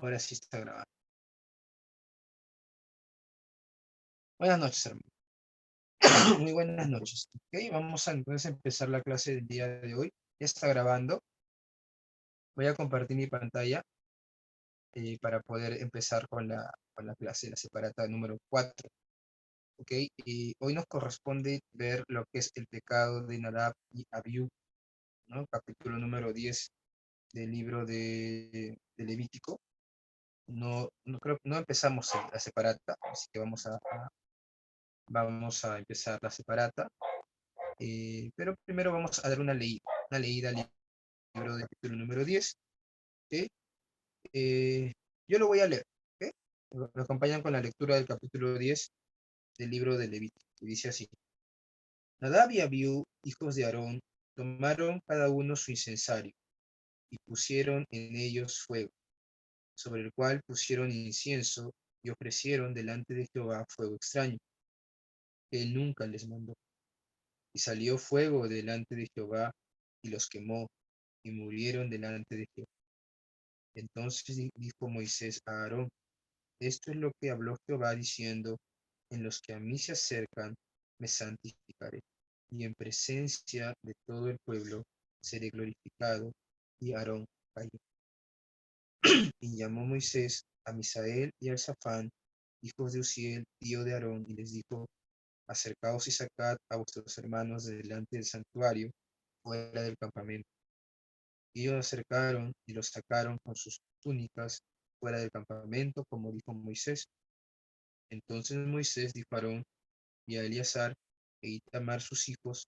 Ahora sí está grabando. Buenas noches, hermano. Muy buenas noches. Ok, vamos a entonces empezar la clase del día de hoy. Ya está grabando. Voy a compartir mi pantalla para poder empezar con la clase, la separata número 4. Ok, y hoy nos corresponde ver lo que es el pecado de Nadab y Abiú, ¿no? Capítulo número 10 del libro de Levítico. No empezamos la separata, así que vamos a empezar la separata. Pero primero vamos a dar una leída al libro del capítulo número 10. ¿Ok? Yo lo voy a leer. ¿Ok? Me acompañan con la lectura del capítulo 10 del libro de Levítico, que dice así. Nadab y Abiú, hijos de Aarón, tomaron cada uno su incensario y pusieron en ellos fuego, sobre el cual pusieron incienso y ofrecieron delante de Jehová fuego extraño, que él nunca les mandó. Y salió fuego delante de Jehová y los quemó y murieron delante de Jehová. Entonces dijo Moisés a Aarón, esto es lo que habló Jehová diciendo, en los que a mí se acercan, me santificaré, y en presencia de todo el pueblo seré glorificado. Y Aarón cayó. Y llamó Moisés a Misael y a Zafán, hijos de Uziel, tío de Aarón, y les dijo, acercaos y sacad a vuestros hermanos de delante del santuario, fuera del campamento. Y ellos acercaron y los sacaron con sus túnicas fuera del campamento, como dijo Moisés. Entonces Moisés dijo a Aarón y a Eleazar e Itamar sus hijos,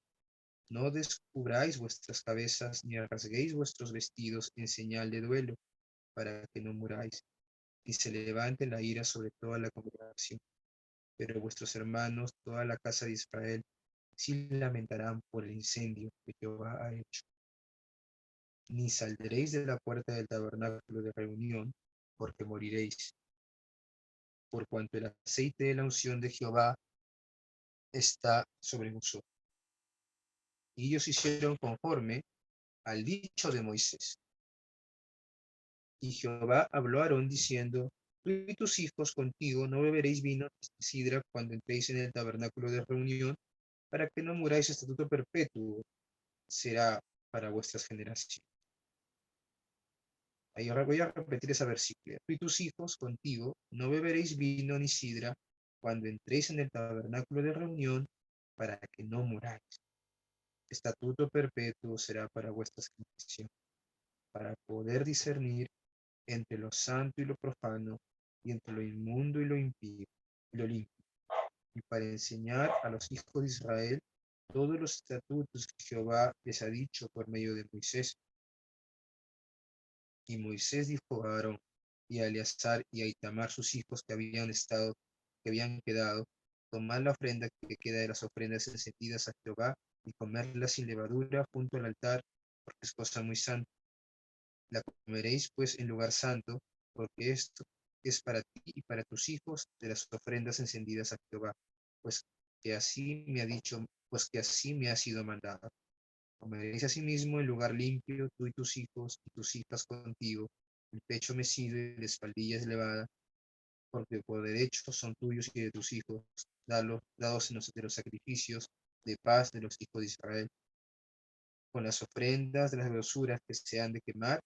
no descubráis vuestras cabezas ni rasguéis vuestros vestidos en señal de duelo, para que no muráis, ni se levante la ira sobre toda la congregación. Pero vuestros hermanos, toda la casa de Israel, sí lamentarán por el incendio que Jehová ha hecho. Ni saldréis de la puerta del tabernáculo de reunión, porque moriréis, por cuanto el aceite de la unción de Jehová está sobre vosotros. Y ellos hicieron conforme al dicho de Moisés. Y Jehová habló a Aarón diciendo, tú y tus hijos contigo no beberéis vino ni sidra cuando entréis en el tabernáculo de reunión, para que no muráis. Estatuto perpetuo será para vuestras generaciones. Ahí ahora voy a repetir esa versículo. Tú y tus hijos contigo no beberéis vino ni sidra cuando entréis en el tabernáculo de reunión, para que no muráis. Estatuto perpetuo será para vuestras generaciones, para poder discernir entre lo santo y lo profano, y entre lo inmundo y lo impío, y lo limpio, y para enseñar a los hijos de Israel todos los estatutos que Jehová les ha dicho por medio de Moisés. Y Moisés dijo a Aarón y a Eleazar y a Itamar sus hijos que habían quedado, tomad la ofrenda que queda de las ofrendas encendidas a Jehová y comerla sin levadura junto al altar, porque es cosa muy santa. La comeréis pues en lugar santo, porque esto es para ti y para tus hijos de las ofrendas encendidas a Jehová, pues que así me ha dicho, pues que así me ha sido mandado. Comeréis asimismo en lugar limpio, tú y tus hijos y tus hijas contigo, el pecho mecido y la espaldilla elevada, porque por derecho son tuyos y de tus hijos, dados en de los sacrificios de paz de los hijos de Israel. Con las ofrendas de las grosuras que se han de quemar,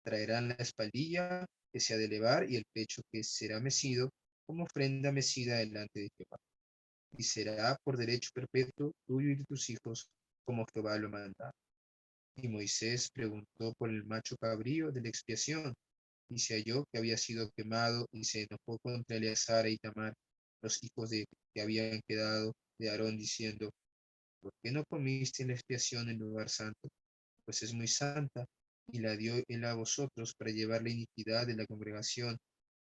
traerán la espaldilla que se ha de elevar y el pecho que será mecido como ofrenda mecida delante de Jehová. Y será por derecho perpetuo tuyo y de tus hijos, como Jehová lo manda. Y Moisés preguntó por el macho cabrío de la expiación, y se halló que había sido quemado, y se enojó contra Eleazar e Itamar, los hijos que habían quedado de Aarón, diciendo, ¿por qué no comiste en la expiación en lugar santo? Pues es muy santa, y la dio él a vosotros para llevar la iniquidad de la congregación,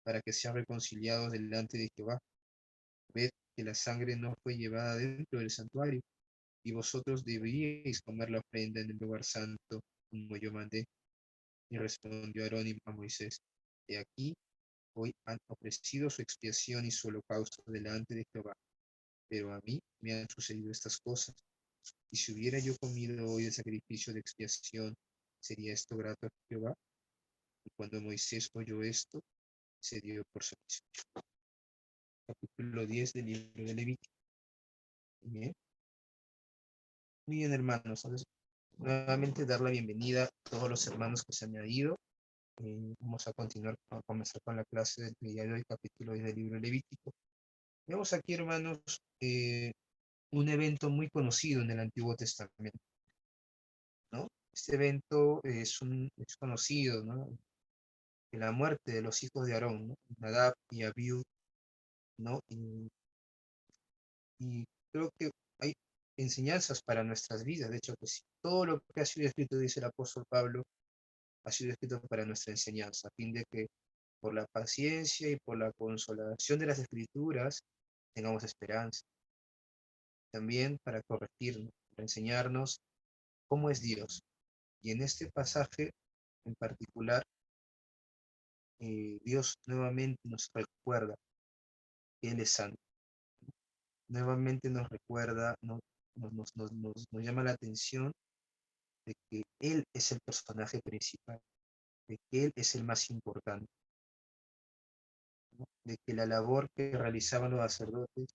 para que sean reconciliados delante de Jehová. Ved que la sangre no fue llevada dentro del santuario, y vosotros deberíais comer la ofrenda en el lugar santo, como yo mandé. Y respondió Aarón a Moisés, he aquí, hoy han ofrecido su expiación y su holocausto delante de Jehová, pero a mí me han sucedido estas cosas. Y si hubiera yo comido hoy el sacrificio de expiación, ¿sería esto grato a Jehová? Y cuando Moisés oyó esto, se dio por satisfecho. Capítulo 10 del libro de Levítico. Bien. Muy bien, hermanos. Entonces, nuevamente dar la bienvenida a todos los hermanos que se han añadido. Vamos a continuar, a comenzar con la clase del día de hoy, capítulo 10 del libro de Levítico. Vemos aquí, hermanos, un evento muy conocido en el Antiguo Testamento, ¿no? Este evento es conocido, ¿no? La muerte de los hijos de Aarón, ¿no? Nadab y Abiú, ¿no? Y creo que hay enseñanzas para nuestras vidas. De hecho, pues todo lo que ha sido escrito, dice el apóstol Pablo, ha sido escrito para nuestra enseñanza, a fin de que por la paciencia y por la consolación de las escrituras tengamos esperanza. También para corregirnos, para enseñarnos cómo es Dios. Y en este pasaje en particular, Dios nuevamente nos recuerda que Él es santo. Nuevamente nos recuerda, nos llama la atención de que Él es el personaje principal, de que Él es el más importante, ¿no? De que la labor que realizaban los sacerdotes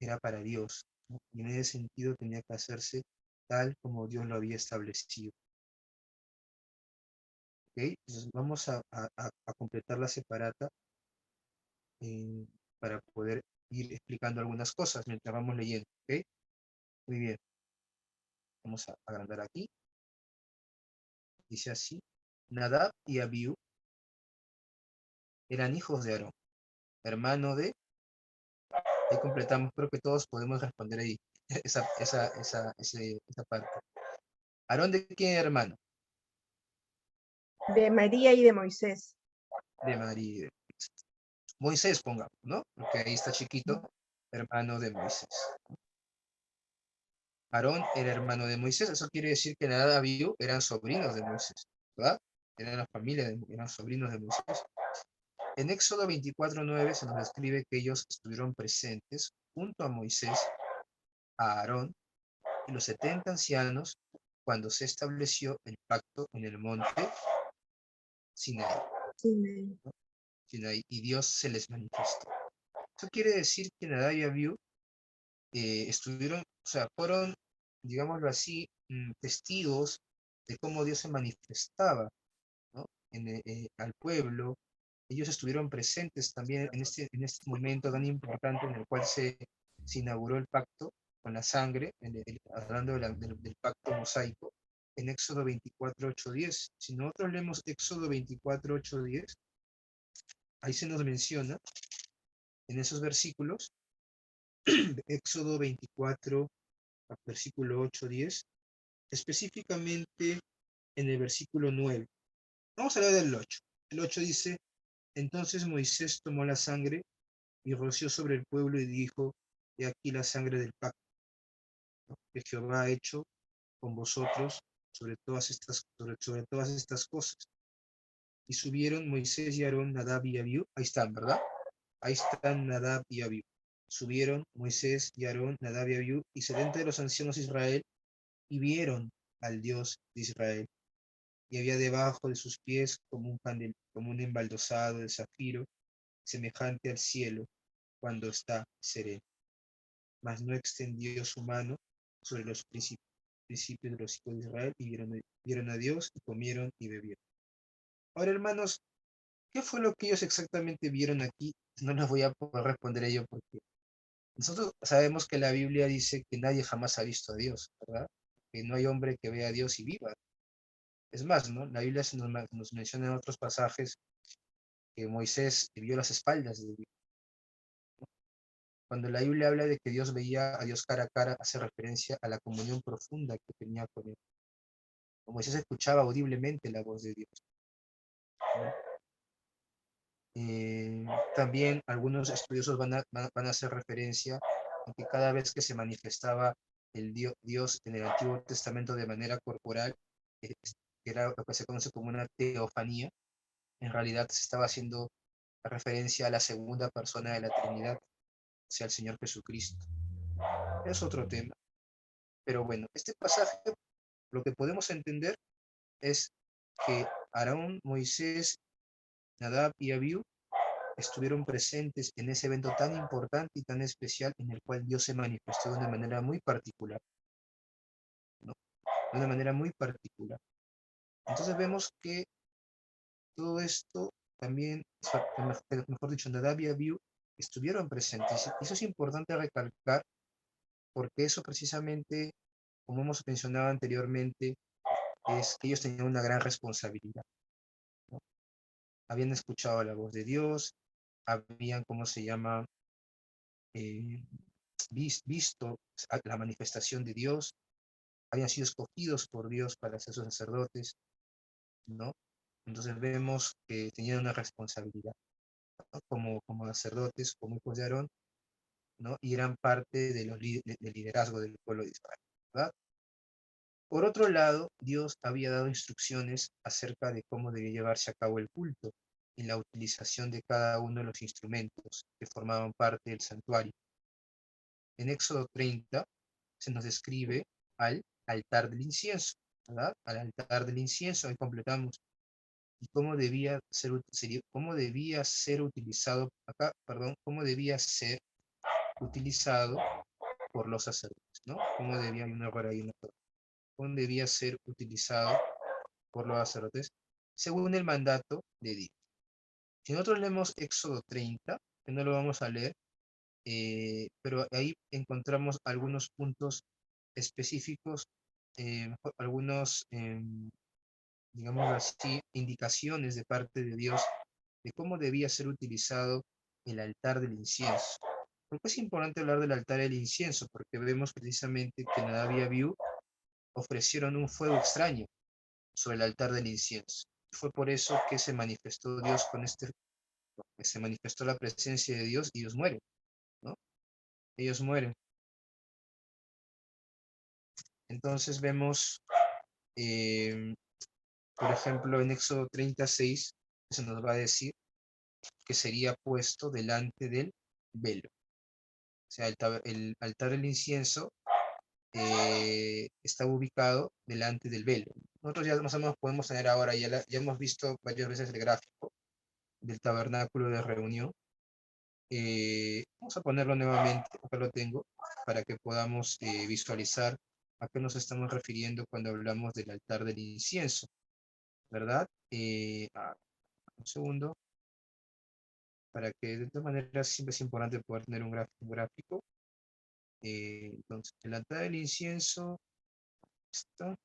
era para Dios, ¿no? Y en ese sentido tenía que hacerse tal como Dios lo había establecido. ¿Okay? Entonces vamos a completar la separata para poder ir explicando algunas cosas mientras vamos leyendo. ¿Okay? Muy bien, vamos a agrandar aquí. Dice así: Nadab y Abiú eran hijos de Aarón, hermano de... Ahí completamos, creo que todos podemos responder ahí esa parte. ¿Aarón de quién hermano? De María y de Moisés. De María. Moisés, pongamos, ¿no? Porque ahí está chiquito, hermano de Moisés. Aarón era hermano de Moisés, eso quiere decir que Nadab y Abiú eran sobrinos de Moisés, ¿verdad? Eran la familia, eran sobrinos de Moisés. En Éxodo 24:9 se nos describe que ellos estuvieron presentes junto a Moisés, a Aarón y los 70 ancianos cuando se estableció el pacto en el monte Sinaí, Sí. ¿no? Sinaí, y Dios se les manifestó. Eso quiere decir que Nadab y Abiú estuvieron, o sea, fueron, digámoslo así, testigos de cómo Dios se manifestaba, ¿no? Al pueblo. Ellos estuvieron presentes también en este momento tan importante en el cual se inauguró el pacto con la sangre, hablando del pacto mosaico, en Éxodo 24:8-10. Si nosotros leemos Éxodo 24:8-10, ahí se nos menciona en esos versículos, Éxodo 24, versículo 8-10, específicamente en el versículo 9. Vamos a leer del 8. El 8 dice: Entonces Moisés tomó la sangre y roció sobre el pueblo y dijo: He aquí la sangre del pacto, ¿no?, que Jehová ha hecho con vosotros sobre todas estas cosas. Y subieron Moisés y Aarón, Nadab y Abiú. Ahí están, ¿verdad? Ahí están Nadab y Abiú. Subieron Moisés y Aarón, Nadab y Abiú, y 70 de los ancianos de Israel, y vieron al Dios de Israel. Y había debajo de sus pies como un embaldosado de zafiro, semejante al cielo cuando está sereno. Mas no extendió su mano sobre los principios de los hijos de Israel, y vieron a Dios, y comieron y bebieron. Ahora, hermanos, ¿qué fue lo que ellos exactamente vieron aquí? No les voy a poder responder ello porque nosotros sabemos que la Biblia dice que nadie jamás ha visto a Dios, ¿verdad? Que no hay hombre que vea a Dios y viva. Es más, ¿no? La Biblia nos menciona en otros pasajes que Moisés vio las espaldas de Dios. Cuando la Biblia habla de que Dios veía a Dios cara a cara, hace referencia a la comunión profunda que tenía con él. Moisés escuchaba audiblemente la voz de Dios, ¿no? También algunos estudiosos van a hacer referencia a que cada vez que se manifestaba el Dios en el Antiguo Testamento de manera corporal, que era lo que se conoce como una teofanía, en realidad se estaba haciendo referencia a la segunda persona de la Trinidad, o sea, el Señor Jesucristo. Es otro tema. Pero bueno, este pasaje, lo que podemos entender es que Aarón, Moisés Nadab y Abiú estuvieron presentes en ese evento tan importante y tan especial en el cual Dios se manifestó de una manera muy particular, ¿no? De una manera muy particular. Entonces vemos que todo esto también, mejor dicho, Nadab y Abiú estuvieron presentes. Eso es importante recalcar porque eso precisamente, como hemos mencionado anteriormente, es que ellos tenían una gran responsabilidad, ¿no? Habían escuchado la voz de Dios, habían, ¿cómo se llama? Eh, visto la manifestación de Dios, habían sido escogidos por Dios para ser sus sacerdotes, ¿no? Entonces vemos que tenían una responsabilidad, ¿no? Como sacerdotes, como hijos de Aarón, ¿no? Y eran parte de del liderazgo del pueblo de Israel, ¿verdad? Por otro lado, Dios había dado instrucciones acerca de cómo debía llevarse a cabo el culto y la utilización de cada uno de los instrumentos que formaban parte del santuario. En Éxodo 30 se nos describe al altar del incienso, ¿verdad? Al altar del incienso, ahí completamos. Y cómo debía ser utilizado, acá, perdón, cómo debía ser utilizado por los sacerdotes, ¿no? Cómo debía, hay un error ahí, cómo debía ser utilizado por los sacerdotes según el mandato de Dios. Si nosotros leemos Éxodo 30, que no lo vamos a leer, pero ahí encontramos algunos puntos específicos, algunos, digamos así, indicaciones de parte de Dios de cómo debía ser utilizado el altar del incienso. ¿Por qué es importante hablar del altar del incienso? Porque vemos precisamente que Nadab y Abiú ofrecieron un fuego extraño sobre el altar del incienso. Fue por eso que se manifestó Dios se manifestó la presencia de Dios y ellos mueren, ¿no? Ellos mueren. Entonces vemos, eh, por ejemplo, en Éxodo 36, se nos va a decir que sería puesto delante del velo. O sea, el altar del incienso está ubicado delante del velo. Nosotros ya más o menos podemos tener ahora, ya hemos visto varias veces el gráfico del tabernáculo de reunión. Vamos a ponerlo nuevamente, acá lo tengo, para que podamos visualizar a qué nos estamos refiriendo cuando hablamos del altar del incienso, ¿verdad? Un segundo, para que de todas maneras siempre es importante poder tener un gráfico. Entonces, el altar del incienso está.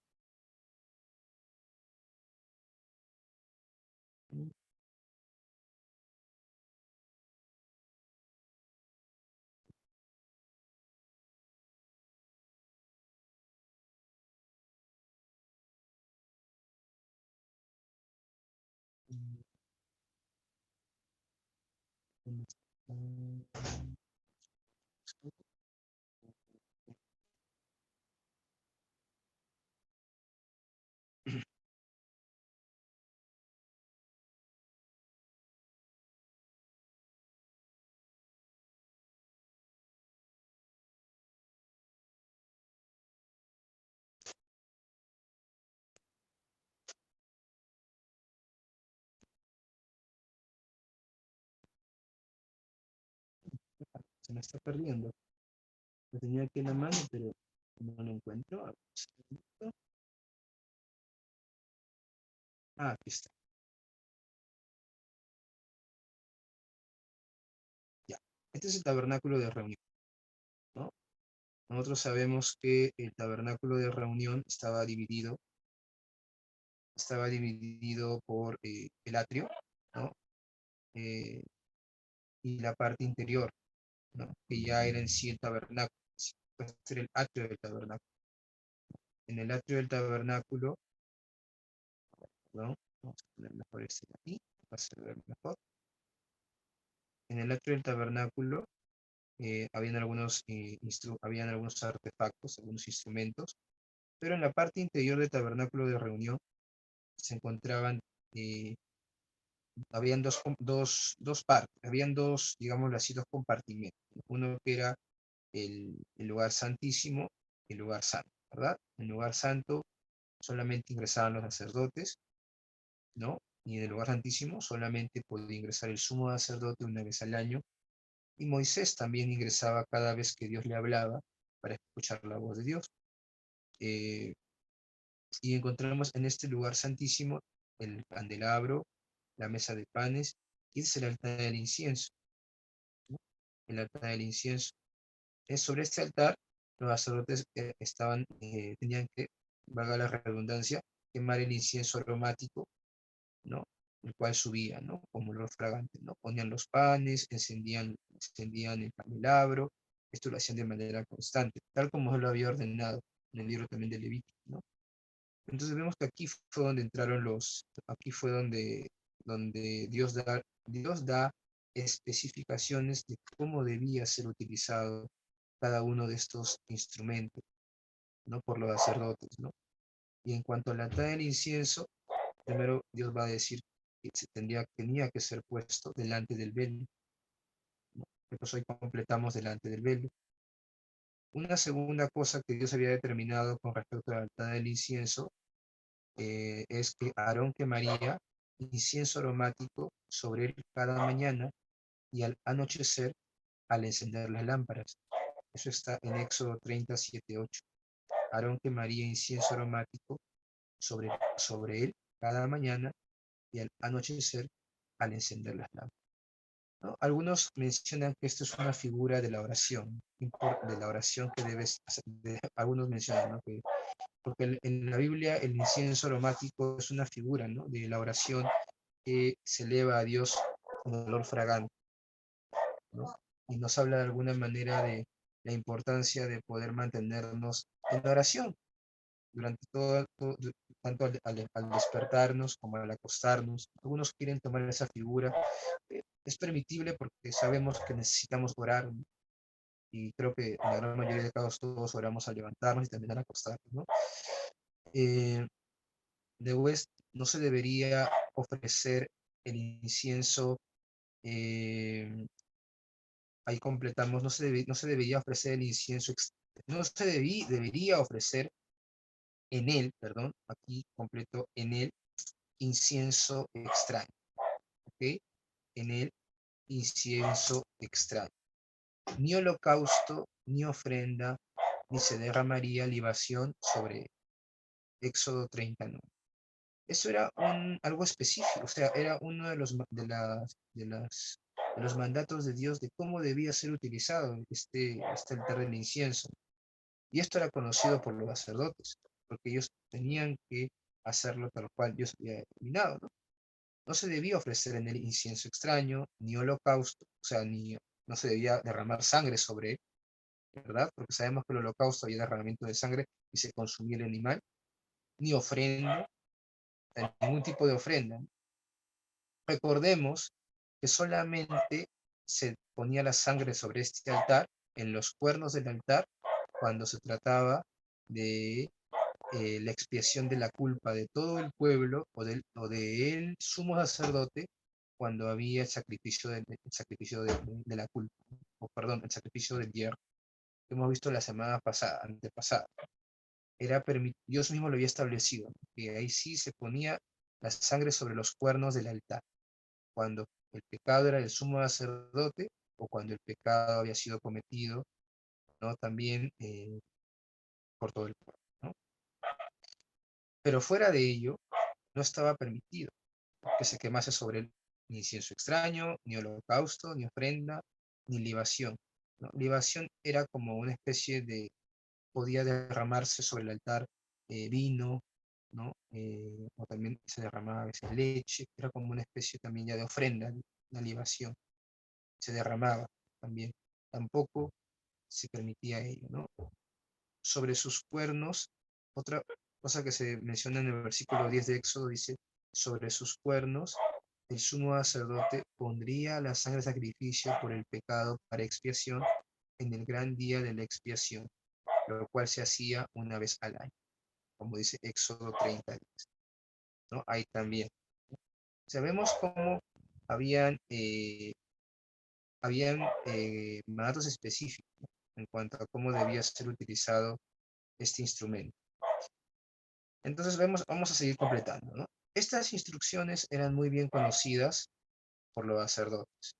Se me está perdiendo. Lo tenía aquí en la mano, pero no lo encuentro. Aquí está. Ya. Este es el tabernáculo de reunión, ¿no? Nosotros sabemos que el tabernáculo de reunión estaba dividido por el atrio, ¿no? Eh, y la parte interior, ¿no? Que ya era en sí el tabernáculo. Puede ser el atrio del tabernáculo. En el atrio del tabernáculo, ¿no? Vamos a poner mejor este de aquí, para hacer ver mejor. En el atrio del tabernáculo habían algunos artefactos, algunos instrumentos, pero en la parte interior del tabernáculo de reunión se encontraban, eh, habían dos partes, habían dos, digámoslo así, dos compartimentos. Uno que era el lugar santísimo y el lugar santo, ¿verdad? En el lugar santo solamente ingresaban los sacerdotes, ¿no? y en el lugar santísimo solamente podía ingresar el sumo sacerdote una vez al año, y Moisés también ingresaba cada vez que Dios le hablaba para escuchar la voz de Dios. Eh, y encontramos en este lugar santísimo el candelabro, la mesa de panes, y es el altar del incienso, ¿no? El altar del incienso. Sobre este altar, los sacerdotes tenían que, valga la redundancia, quemar el incienso aromático, ¿no? El cual subía, ¿no? Como olor fragante, ¿no? Ponían los panes, encendían el candelabro, esto lo hacían de manera constante, tal como lo había ordenado en el libro también de Levítico, ¿no? Entonces vemos que aquí fue donde aquí fue donde Dios da especificaciones de cómo debía ser utilizado cada uno de estos instrumentos, ¿no? Por los sacerdotes, ¿no? Y en cuanto al altar del incienso, primero Dios va a decir que tenía que ser puesto delante del velo, ¿no? Pues hoy completamos delante del velo. Una segunda cosa que Dios había determinado con respecto al altar del incienso es que Aarón quemaría incienso aromático sobre él cada mañana y al anochecer al encender las lámparas. Eso está en Éxodo 37:8. Aarón quemaría incienso aromático sobre él cada mañana y al anochecer al encender las lámparas, ¿no? Algunos mencionan que esto es una figura de la oración, de la oración que debes hacer. Algunos mencionan, ¿no? Porque en la Biblia el incienso aromático es una figura, ¿no? De la oración que se eleva a Dios con olor fragante, ¿no? Y nos habla de alguna manera de la importancia de poder mantenernos en la oración durante tanto al despertarnos como al acostarnos. Algunos quieren tomar esa figura. Es permitible porque sabemos que necesitamos orar, ¿no? Y creo que en la gran mayoría de casos todos oramos al levantarnos y también al acostarnos, ¿no? Eh, de West no se debería ofrecer el incienso, eh, ahí completamos, no se debería ofrecer el incienso, no se debería ofrecer en él, perdón, aquí completo, en él incienso extraño, ¿ok? En el incienso extraño. Ni holocausto, ni ofrenda, ni se derramaría libación sobre Éxodo 39. Eso era algo específico, o sea, era uno de los mandatos de Dios de cómo debía ser utilizado este altar del incienso. Y esto era conocido por los sacerdotes, porque ellos tenían que hacerlo tal cual Dios había determinado, ¿no? No se debía ofrecer en él incienso extraño, ni holocausto, o sea, no se debía derramar sangre sobre él, ¿verdad? Porque sabemos que el holocausto había derramamiento de sangre y se consumía el animal, ni ofrenda, ningún tipo de ofrenda. Recordemos que solamente se ponía la sangre sobre este altar, en los cuernos del altar, cuando se trataba de la expiación de la culpa de todo el pueblo o de el sumo sacerdote cuando había el sacrificio de la culpa, o perdón, el sacrificio del hierro, que hemos visto la semana pasada, antepasada. Dios mismo lo había establecido, ¿no? Que ahí sí se ponía la sangre sobre los cuernos del altar, cuando el pecado era del sumo sacerdote o cuando el pecado había sido cometido, ¿no? También por todo el pueblo, ¿no? Pero fuera de ello, no estaba permitido que se quemase sobre él ni incienso extraño, ni holocausto, ni ofrenda, ni libación, ¿no? Libación era como una especie podía derramarse sobre el altar vino, ¿no? O también se derramaba a veces leche, era como una especie también ya de ofrenda, una libación, se derramaba también. Tampoco se permitía ello, ¿no? Sobre sus cuernos, otra cosa que se menciona en el versículo 10 de Éxodo dice, sobre sus cuernos el sumo sacerdote pondría la sangre de sacrificio por el pecado para expiación en el gran día de la expiación, lo cual se hacía una vez al año, como dice Éxodo 30, ¿no? Ahí también. Sabemos cómo habían, eh, habían mandatos específicos, ¿no? En cuanto a cómo debía ser utilizado este instrumento. Entonces vamos a seguir completando, ¿no? Estas instrucciones eran muy bien conocidas por los sacerdotes.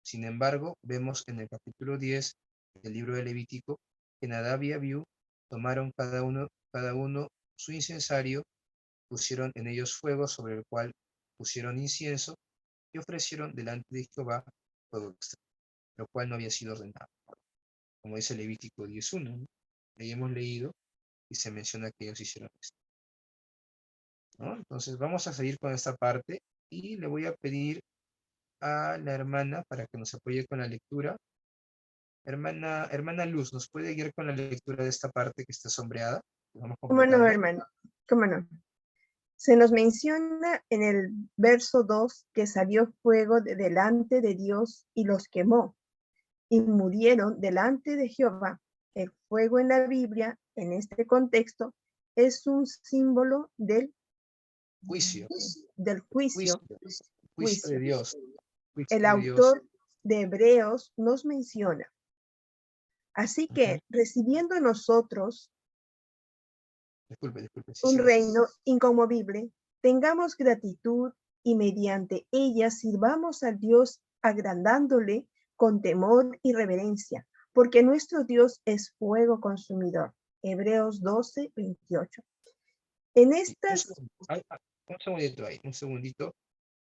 Sin embargo, vemos en el capítulo 10 del libro de Levítico que Nadab y Abiú tomaron cada uno su incensario, pusieron en ellos fuego sobre el cual pusieron incienso y ofrecieron delante de Jehová fuego extraño, lo cual no había sido ordenado, como dice Levítico 10:1, ¿no? Ahí hemos leído y se menciona que ellos hicieron esto, ¿no? Entonces vamos a seguir con esta parte y le voy a pedir a la hermana para que nos apoye con la lectura. Hermana Luz, ¿nos puede guiar con la lectura de esta parte que está sombreada? Vamos ¿Cómo no, completando. hermano? ¿Cómo no? Se nos menciona en el verso 2 que salió fuego de delante de Dios y los quemó, y murieron delante de Jehová. El fuego en la Biblia, en este contexto, es un símbolo Juicio, del juicio. juicio, juicio de Dios, juicio El de Dios. autor de Hebreos nos menciona. Así Ujú. que, recibiendo nosotros Disculpe, sí, un sigue. reino inconmovible, tengamos gratitud y mediante ella sirvamos a Dios agrandándole con temor y reverencia, porque nuestro Dios es fuego consumidor. Hebreos 12:28. En Sí, un estas, segundo. Un segundito ahí, un segundito.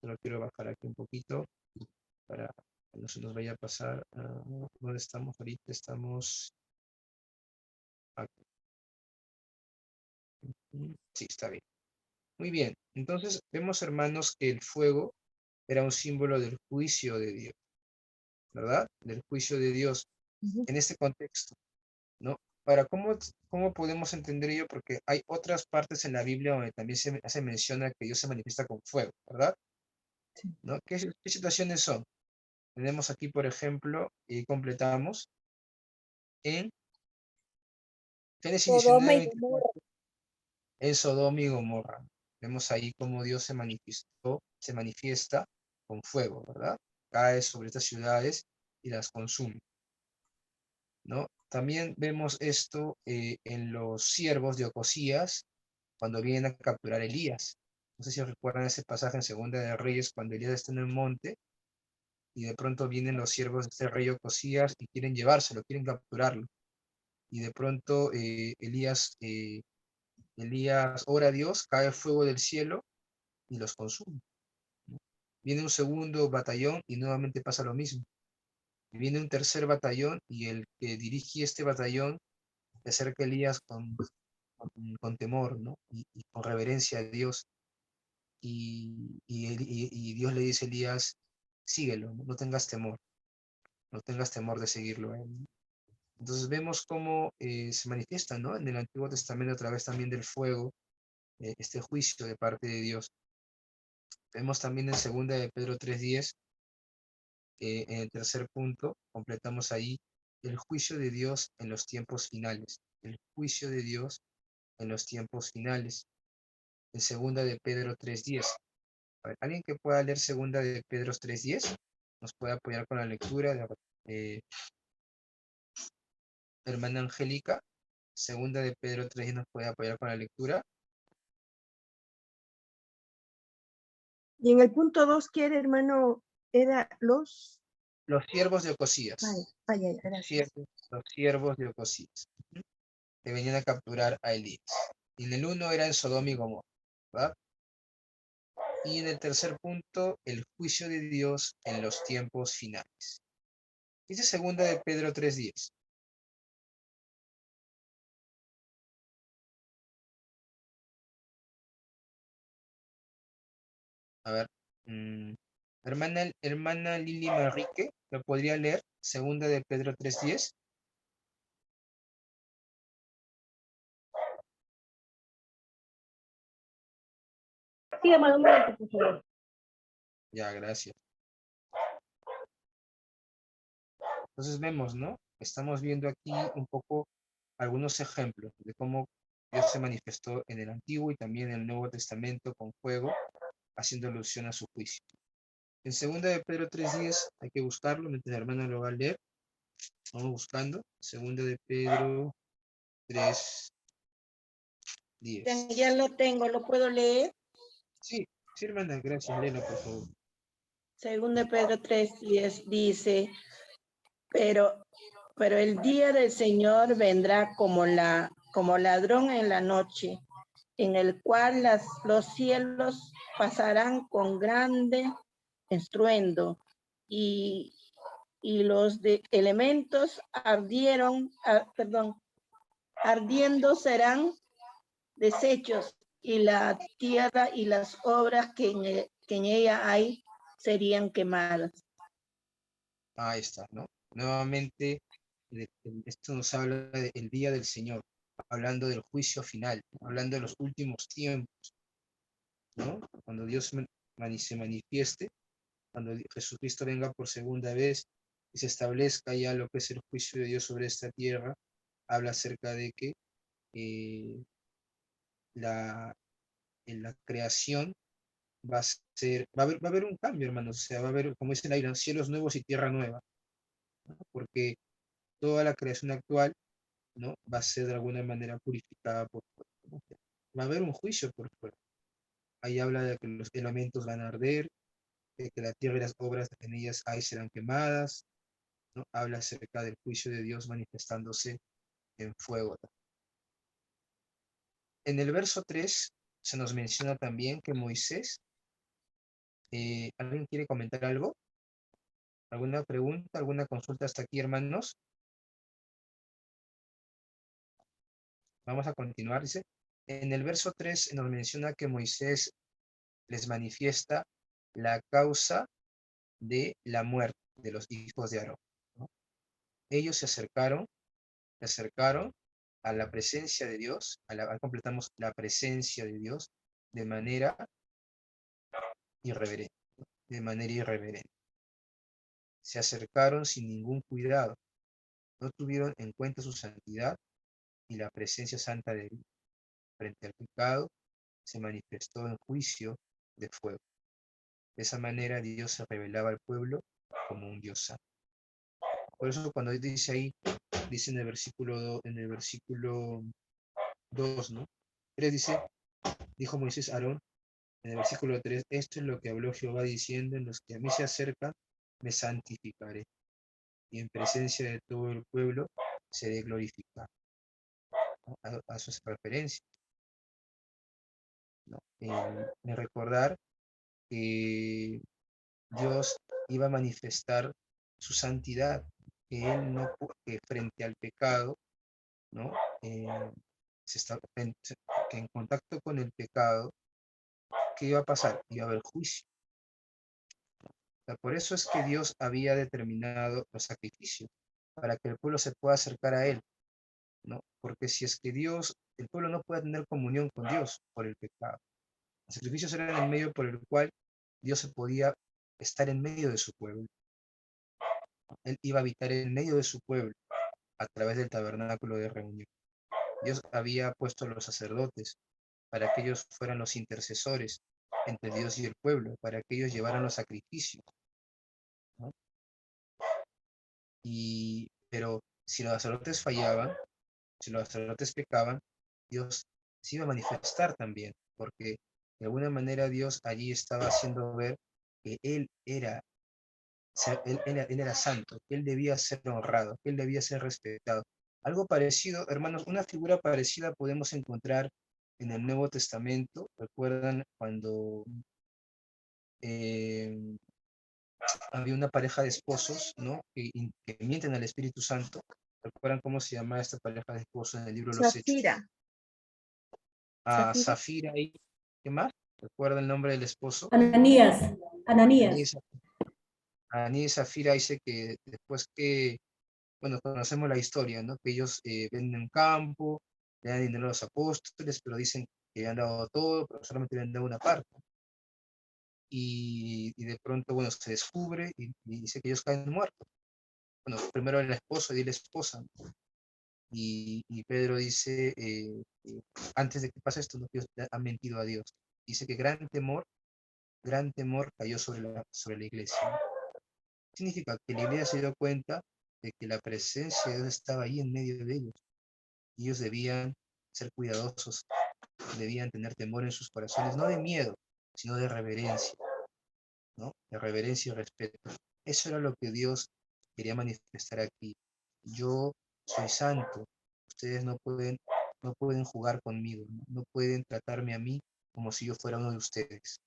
Solo quiero bajar aquí un poquito para que no se nos vaya a pasar. ¿Dónde estamos ahorita? Estamos aquí. Sí, está bien. Muy bien. Entonces vemos, hermanos, que el fuego era un símbolo del juicio de Dios, ¿verdad? Del juicio de Dios en este contexto, ¿no? Para cómo podemos entender ello, porque hay otras partes en la Biblia donde también se menciona que Dios se manifiesta con fuego, ¿verdad? ¿No? ¿Qué situaciones son? Tenemos aquí, por ejemplo, y completamos en Génesis Sodoma y 19, Gomorra. en Sodoma y Gomorra. Vemos ahí cómo Dios se manifiesta con fuego, ¿verdad? Cae sobre estas ciudades y las consume, ¿no? También vemos esto en los siervos de Ocosías cuando vienen a capturar a Elías. No sé si recuerdan ese pasaje en Segunda de Reyes cuando Elías está en el monte y de pronto vienen los siervos de este rey Ocosías y quieren llevárselo, quieren capturarlo. Y de pronto Elías ora a Dios, cae fuego del cielo y los consume, ¿no? Viene un segundo batallón y nuevamente pasa lo mismo. Viene un tercer batallón y el que dirige este batallón se acerca a Elías con temor, ¿no? Y con reverencia a Dios. Y Dios le dice a Elías, síguelo, no tengas temor, no tengas temor de seguirlo a él, ¿no? Entonces vemos cómo se manifiesta, ¿no? En el Antiguo Testamento a través también del fuego, este juicio de parte de Dios. Vemos también en segunda de Pedro 3:10, en el tercer punto, completamos ahí el juicio de Dios en los tiempos finales. El juicio de Dios en los tiempos finales. En segunda de Pedro 3:10. A ver, ¿alguien que pueda leer segunda de Pedro 3:10? Nos puede apoyar con la lectura de eh, hermana Angélica. Segunda de Pedro 3:10 nos puede apoyar con la lectura. y en el punto 2 quiere, hermano, era los... Los siervos de Ocosías. Gracias. Los siervos de Ocosías. ¿Mm? Que venían a capturar a Elías. Y en el 1 era en Sodoma y Gomorra, ¿verdad? Y en el tercer punto, el juicio de Dios en los tiempos finales. Dice segunda de Pedro 3:10. A ver. Hermana Lili Manrique, ¿lo podría leer? Segunda de Pedro 3:10. Sí, hermano, un momento, por favor. Ya, gracias. Entonces vemos, ¿no? Estamos viendo aquí un poco algunos ejemplos de cómo Dios se manifestó en el Antiguo y también en el Nuevo Testamento con fuego, haciendo alusión a su juicio. En segunda de Pedro 3:10 hay que buscarlo, mientras el hermano lo va a leer. Vamos buscando. Segunda de Pedro 3:10. Ya lo tengo, ¿lo puedo leer? Sí, sí, hermana, gracias, léela, por favor. Según de Pedro 3:10 dice, pero el día del Señor vendrá como ladrón en la noche, en el cual los cielos pasarán con grande estruendo y los elementos ardiendo serán deshechos y la tierra y las obras que en ella hay serían quemadas. Ahí está, ¿no? Nuevamente, esto nos habla del día del Señor, hablando del juicio final, hablando de los últimos tiempos, ¿no? Cuando Dios se manifieste, cuando Jesucristo venga por segunda vez y se establezca ya lo que es el juicio de Dios sobre esta tierra, habla acerca de que eh, en la creación va a haber un cambio, hermanos, o sea, va a haber, como dicen ahí, cielos nuevos y tierra nueva, ¿no? Porque toda la creación actual, ¿no? Va a ser de alguna manera purificada por fuera, ¿no? Va a haber un juicio por fuera. Ahí habla de que los elementos van a arder, de que la tierra y las obras en ellas hay serán quemadas, ¿no? Habla acerca del juicio de Dios manifestándose en fuego. En el verso 3 se nos menciona también que Moisés, ¿alguien quiere comentar algo? ¿Alguna pregunta, alguna consulta hasta aquí, hermanos? Vamos a continuar, dice. En el verso 3 nos menciona que Moisés les manifiesta la causa de la muerte de los hijos de Aarón, ¿no? Ellos se acercaron a la presencia de Dios, completamos la presencia de Dios de manera irreverente, ¿no? De manera irreverente. Se acercaron sin ningún cuidado, no tuvieron en cuenta su santidad y la presencia santa de Dios. Frente al pecado, se manifestó en juicio de fuego. De esa manera Dios se revelaba al pueblo como un Dios santo. Por eso cuando dice ahí, dice en el versículo 2, ¿no? 3 dice, dijo Moisés a Aarón, en el versículo 3, esto es lo que habló Jehová diciendo, en los que a mí se acercan, me santificaré, y en presencia de todo el pueblo seré glorificado, ¿no? A sus referencias, ¿no? En recordar que Dios iba a manifestar su santidad, que él no, que frente al pecado, ¿no? Que en contacto con el pecado, ¿qué iba a pasar? Iba a haber juicio. O sea, por eso es que Dios había determinado los sacrificios, para que el pueblo se pueda acercar a él, ¿no? Porque si es que el pueblo no puede tener comunión con Dios por el pecado. Los sacrificios eran el medio por el cual Dios se podía estar en medio de su pueblo. Él iba a habitar en medio de su pueblo a través del tabernáculo de reunión. Dios había puesto a los sacerdotes para que ellos fueran los intercesores entre Dios y el pueblo, para que ellos llevaran los sacrificios, ¿no? Pero si los sacerdotes fallaban, si los sacerdotes pecaban, Dios se iba a manifestar también, porque de alguna manera Dios allí estaba haciendo ver que él era santo, que él debía ser honrado, que él debía ser respetado. Algo parecido, hermanos, una figura parecida podemos encontrar en el Nuevo Testamento. ¿Recuerdan cuando eh, había una pareja de esposos, ¿no? Que mienten al Espíritu Santo? ¿Recuerdan cómo se llama esta pareja de esposos en el libro de los Hechos? Zafira. A Zafira y ¿qué más? ¿Recuerda el nombre del esposo? Ananías. Ananías y Zafira dice que después que, bueno, conocemos la historia, ¿no? Que ellos venden un campo, le dan dinero a los apóstoles, pero dicen que han dado todo, pero solamente le han dado una parte. Y de pronto, bueno, se descubre y dice que ellos caen muertos. Bueno, primero el esposo y la esposa. Y Pedro dice, antes de que pase esto, no, Dios ha mentido a Dios. Dice que gran temor cayó sobre la iglesia. Significa que la iglesia se dio cuenta de que la presencia de Dios estaba ahí en medio de ellos. Y ellos debían ser cuidadosos, debían tener temor en sus corazones, no de miedo, sino de reverencia, ¿no? De reverencia y respeto. Eso era lo que Dios quería manifestar aquí. Yo soy santo, ustedes no pueden jugar conmigo, no pueden tratarme a mí como si yo fuera uno de ustedes.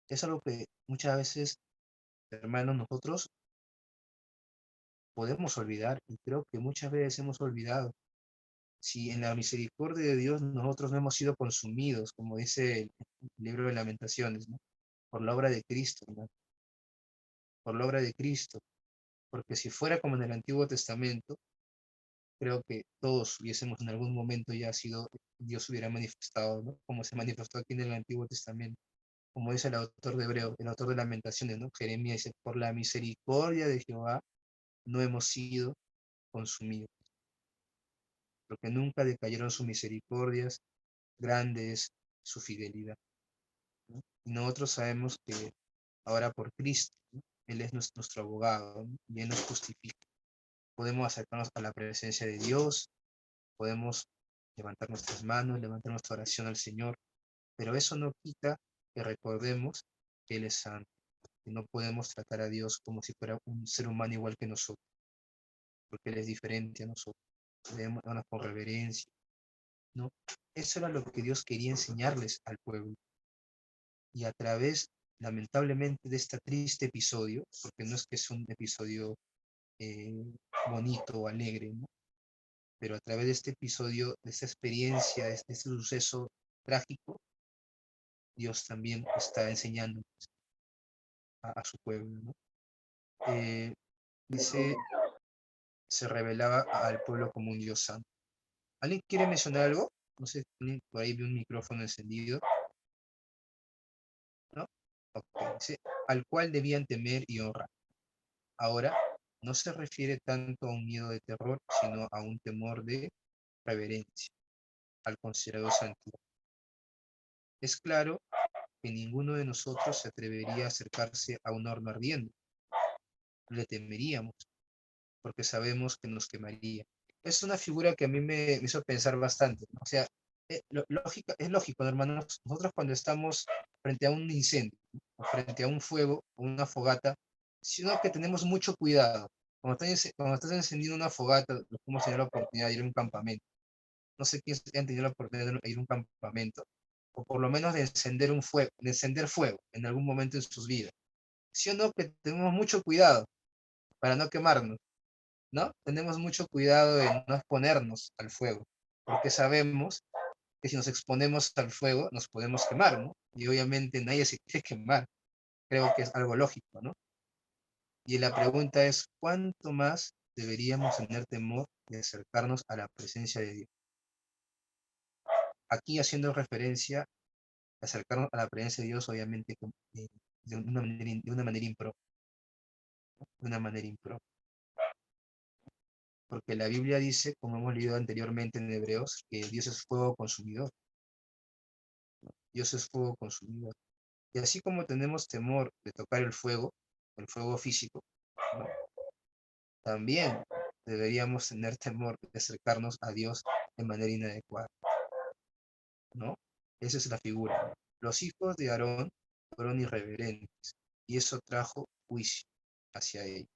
Es algo que muchas veces, hermanos, nosotros podemos olvidar, y creo que muchas veces hemos olvidado. Si en la misericordia de Dios nosotros no hemos sido consumidos, como dice el libro de Lamentaciones, ¿no? Por la obra de Cristo, ¿no? Por la obra de Cristo. Porque si fuera como en el Antiguo Testamento, creo que todos hubiésemos en algún momento ya sido, Dios hubiera manifestado, ¿no? Como se manifestó aquí en el Antiguo Testamento. Como dice el autor de Hebreo, el autor de Lamentaciones, ¿no? Jeremías dice, por la misericordia de Jehová no hemos sido consumidos. Porque nunca decayeron sus misericordias, grande es su fidelidad, ¿no? Y nosotros sabemos que ahora por Cristo, ¿no? Él es nuestro abogado, ¿no? Y Él nos justifica. Podemos acercarnos a la presencia de Dios, podemos levantar nuestras manos, levantar nuestra oración al Señor, pero eso no quita que recordemos que Él es santo, que no podemos tratar a Dios como si fuera un ser humano igual que nosotros, porque Él es diferente a nosotros. Debemos darnos con reverencia, ¿no? Eso era lo que Dios quería enseñarles al pueblo. Y a través, lamentablemente, de este triste episodio, porque no es que es un episodio bonito o alegre, ¿no? Pero a través de este episodio, de esta experiencia, de este suceso trágico, Dios también está enseñando a su pueblo, ¿no? Dice, se revelaba al pueblo como un Dios santo. ¿Alguien quiere mencionar algo? No sé, por ahí vi un micrófono encendido, ¿no? Okay. Dice, al cual debían temer y honrar. Ahora, no se refiere tanto a un miedo de terror, sino a un temor de reverencia al considerado santuario. Es claro que ninguno de nosotros se atrevería a acercarse a un horno ardiendo. Le temeríamos, porque sabemos que nos quemaría. Es una figura que a mí me hizo pensar bastante, ¿no? O sea, es lógico, ¿no, hermanos? Nosotros cuando estamos frente a un incendio, ¿no? O frente a un fuego, o una fogata, sino que tenemos mucho cuidado. Cuando estás encendiendo una fogata, los que hemos tenido la oportunidad de ir a un campamento, no sé quiénes han tenido la oportunidad de ir a un campamento, o por lo menos de encender fuego en algún momento en sus vidas. ¿Sí o no? Que tenemos mucho cuidado para no quemarnos, ¿no? Tenemos mucho cuidado de no exponernos al fuego, porque sabemos que si nos exponemos al fuego nos podemos quemar, ¿no? Y obviamente nadie se quiere quemar. Creo que es algo lógico, ¿no? Y la pregunta es, ¿cuánto más deberíamos tener temor de acercarnos a la presencia de Dios? Aquí haciendo referencia a acercarnos a la presencia de Dios, obviamente de una manera impropia, de una manera impropia. Porque la Biblia dice, como hemos leído anteriormente en Hebreos, que Dios es fuego consumidor. Dios es fuego consumidor. Y así como tenemos temor de tocar el fuego físico, ¿no? También deberíamos tener temor de acercarnos a Dios de manera inadecuada, ¿no? Esa es la figura, ¿no? Los hijos de Aarón fueron irreverentes y eso trajo juicio hacia ellos.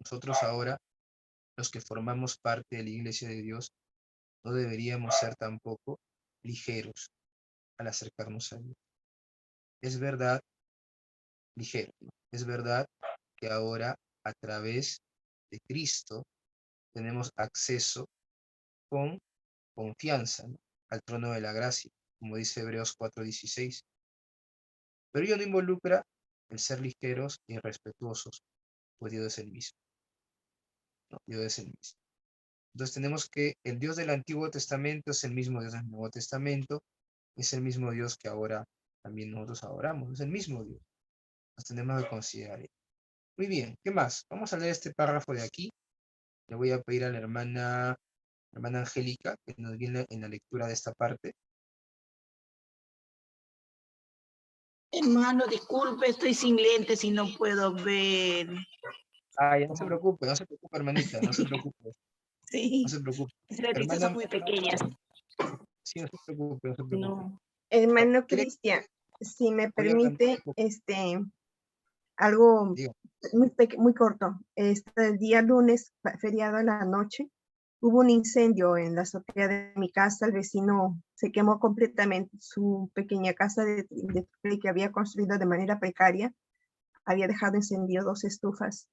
Nosotros ahora, los que formamos parte de la iglesia de Dios, no deberíamos ser tampoco ligeros al acercarnos a Dios. Es verdad, ligero, ¿no? Es verdad que ahora a través de Cristo tenemos acceso con confianza, ¿no? Al trono de la gracia, como dice Hebreos 4:16. Pero ello no involucra el ser ligeros y respetuosos, pues Dios es el mismo, ¿no? Dios es el mismo. Entonces tenemos que el Dios del Antiguo Testamento es el mismo Dios del Nuevo Testamento, es el mismo Dios que ahora también nosotros adoramos, es el mismo Dios. Nos tenemos que considerar. Muy bien, ¿qué más? Vamos a leer este párrafo de aquí. Le voy a pedir a la hermana Angélica que nos viene en la lectura de esta parte. Hermano, disculpe, estoy sin lentes y no puedo ver. Ah, ya no se preocupe, hermanita, no se preocupe, Sí, no se preocupe. las letras son Hermana, muy pequeñas. sí, no se preocupe, no se preocupe. No. Hermano ¿Quiere Cristian, si me voy a cambiar permite, un poco? algo Digo, muy corto. El día lunes, feriado en la noche, hubo un incendio en la azotea de mi casa. El vecino se quemó completamente su pequeña casa que había construido de manera precaria. Había dejado encendido 2 estufas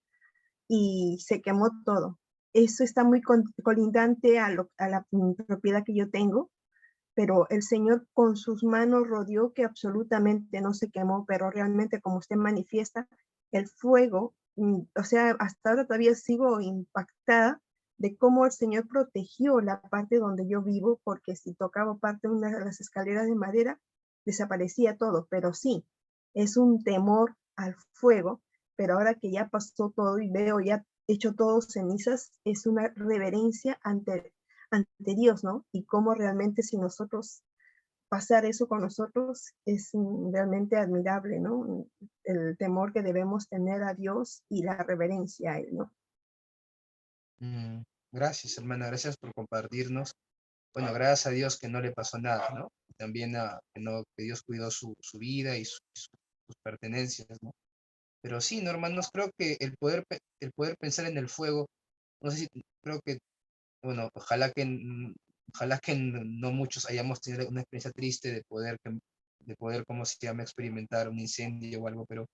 y se quemó todo. Eso está muy colindante a la propiedad que yo tengo, pero el Señor con sus manos rodeó que absolutamente no se quemó, pero realmente como usted manifiesta, el fuego, o sea, hasta ahora todavía sigo impactada de cómo el Señor protegió la parte donde yo vivo, porque si tocaba parte de una de las escaleras de madera, desaparecía todo, pero sí, es un temor al fuego, pero ahora que ya pasó todo y veo ya hecho todo cenizas, es una reverencia ante Dios, ¿no? Y cómo realmente si nosotros pasar eso con nosotros es realmente admirable, ¿no? El temor que debemos tener a Dios y la reverencia a Él, ¿no? mm, gracias, hermana, gracias por compartirnos. Bueno, gracias a Dios que no le pasó nada, ¿no? También que Dios cuidó su vida y sus pertenencias, ¿no? Pero sí, no, hermanos, creo que el poder pensar en el fuego, no sé si, creo que, bueno, ojalá que no muchos hayamos tenido una experiencia triste de poder, ¿cómo se llama?, experimentar un incendio o algo, pero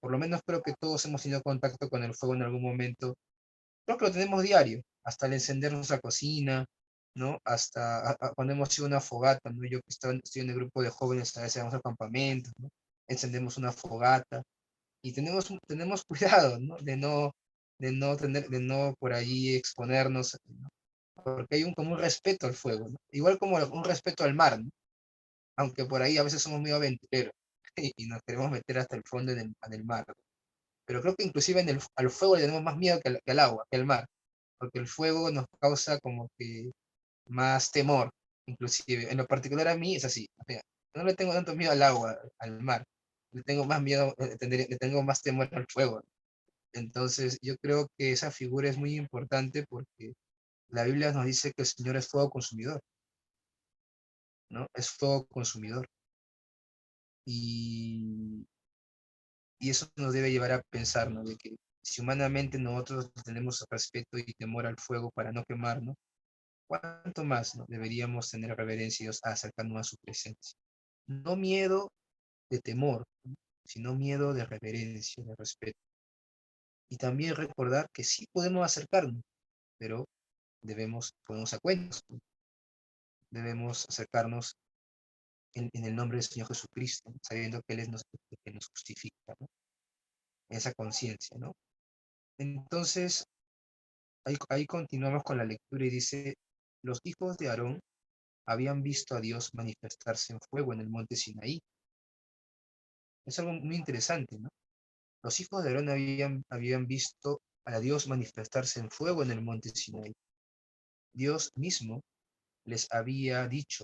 por lo menos creo que todos hemos tenido contacto con el fuego en algún momento. Creo que lo tenemos diario, hasta el encender nuestra cocina, ¿no? Hasta cuando hemos ido a una fogata, ¿no? Yo que estoy en el grupo de jóvenes, a veces vamos a campamentos, ¿no? Encendemos una fogata y tenemos cuidado, ¿no? De no por allí exponernos, ¿no? Porque hay como un respeto al fuego, ¿no? Igual como un respeto al mar, ¿no? Aunque por ahí a veces somos muy aventureros y nos queremos meter hasta el fondo en el mar. Pero creo que inclusive al fuego le tenemos más miedo que al agua, que al mar, porque el fuego nos causa como que más temor, inclusive. En lo particular a mí es así. O sea, no le tengo tanto miedo al agua, al mar. Le tengo más miedo, le tengo más temor al fuego. Entonces, yo creo que esa figura es muy importante porque la Biblia nos dice que el Señor es fuego consumidor, ¿no? Es fuego consumidor. Y, y eso nos debe llevar a pensar, ¿no? De que si humanamente nosotros tenemos respeto y temor al fuego para no quemarnos, ¿cuánto más, no, deberíamos tener reverencia a Dios a acercarnos a su presencia? No miedo de temor, ¿no?, sino miedo de reverencia, de respeto. Y también recordar que sí podemos acercarnos, pero podemos a cuentas, ¿no? Debemos acercarnos en el nombre del Señor Jesucristo, ¿no?, sabiendo que Él es el que nos justifica, ¿no? Esa conciencia, ¿no? Entonces, ahí continuamos con la lectura y dice, los hijos de Aarón habían visto a Dios manifestarse en fuego en el monte Sinaí. Es algo muy interesante, ¿no? Los hijos de Aarón habían visto a Dios manifestarse en fuego en el monte Sinaí. Dios mismo les había dicho.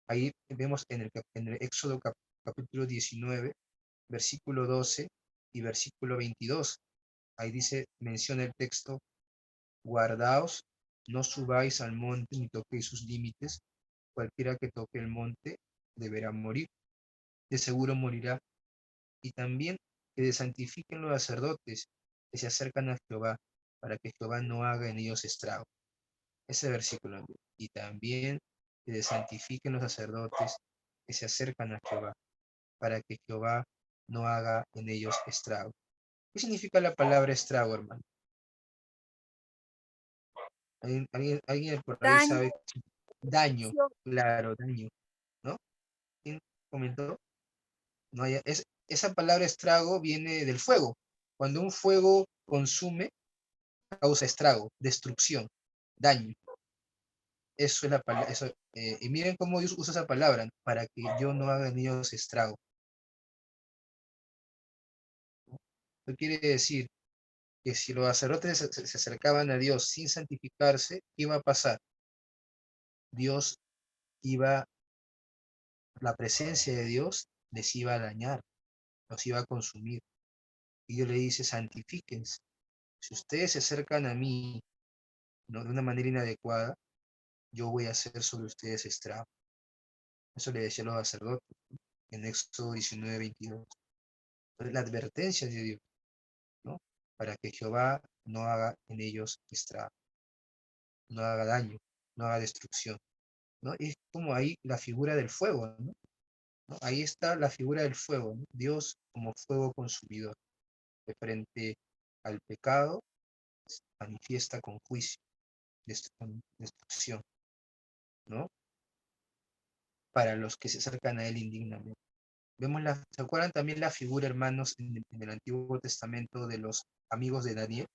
Ahí vemos en el Éxodo capítulo 19, versículo 12 y versículo 22. Ahí menciona el texto, guardaos, no subáis al monte ni toquéis sus límites, cualquiera que toque el monte deberá morir, de seguro morirá. Y también que desantifiquen los sacerdotes que se acercan a Jehová, para que Jehová no haga en ellos estrago. Ese versículo. Y también que desantifiquen los sacerdotes que se acercan a Jehová, para que Jehová no haga en ellos estrago. ¿Qué significa la palabra estrago, hermano? ¿Alguien por ahí Daño, sabe? Daño, claro, daño, ¿no? ¿Quién comentó? No esa palabra estrago viene del fuego. Cuando un fuego consume, causa estrago, destrucción, daño. Eso es la palabra. Y miren cómo Dios usa esa palabra, ¿no? Para que yo no haga en ellos estrago. Eso quiere decir que si los sacerdotes se acercaban a Dios sin santificarse, ¿qué iba a pasar? Dios iba, la presencia de Dios les iba a dañar, los iba a consumir. Y Dios le dice, santifíquense. Si ustedes se acercan a mí, ¿no?, de una manera inadecuada, yo voy a hacer sobre ustedes estrago. Eso le decía a los sacerdotes en Éxodo 19:22. Entonces, la advertencia de Dios, ¿no? Para que Jehová no haga en ellos estrago, no haga daño, no haga destrucción, ¿no? Y es como ahí la figura del fuego, ¿no? ¿No? Ahí está la figura del fuego, ¿no? Dios como fuego consumidor, de frente al pecado, manifiesta con juicio, con destrucción, ¿no? Para los que se acercan a él indignamente. ¿Se acuerdan también la figura, hermanos, en el Antiguo Testamento de los amigos de Daniel?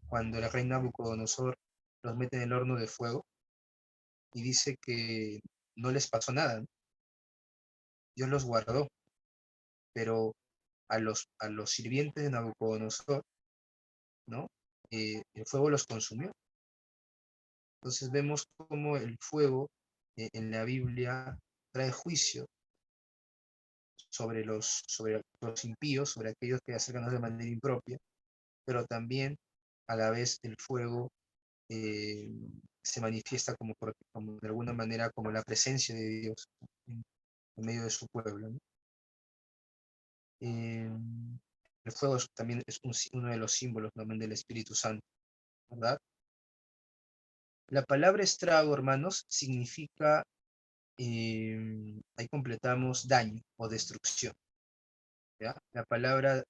Cuando el rey Nabucodonosor los mete en el horno de fuego y dice que no les pasó nada, ¿no? Dios los guardó, pero a los sirvientes de Nabucodonosor, ¿no? El fuego los consumió. Entonces vemos cómo el fuego en la Biblia trae juicio sobre los impíos, sobre aquellos que acercan de manera impropia, pero también a la vez el fuego eh, se manifiesta como de alguna manera como la presencia de Dios en medio de su pueblo, ¿no? El fuego también es uno de los símbolos también del Espíritu Santo, ¿verdad? La palabra estrago, hermanos, significa, ahí completamos, daño o destrucción, ¿ya? La palabra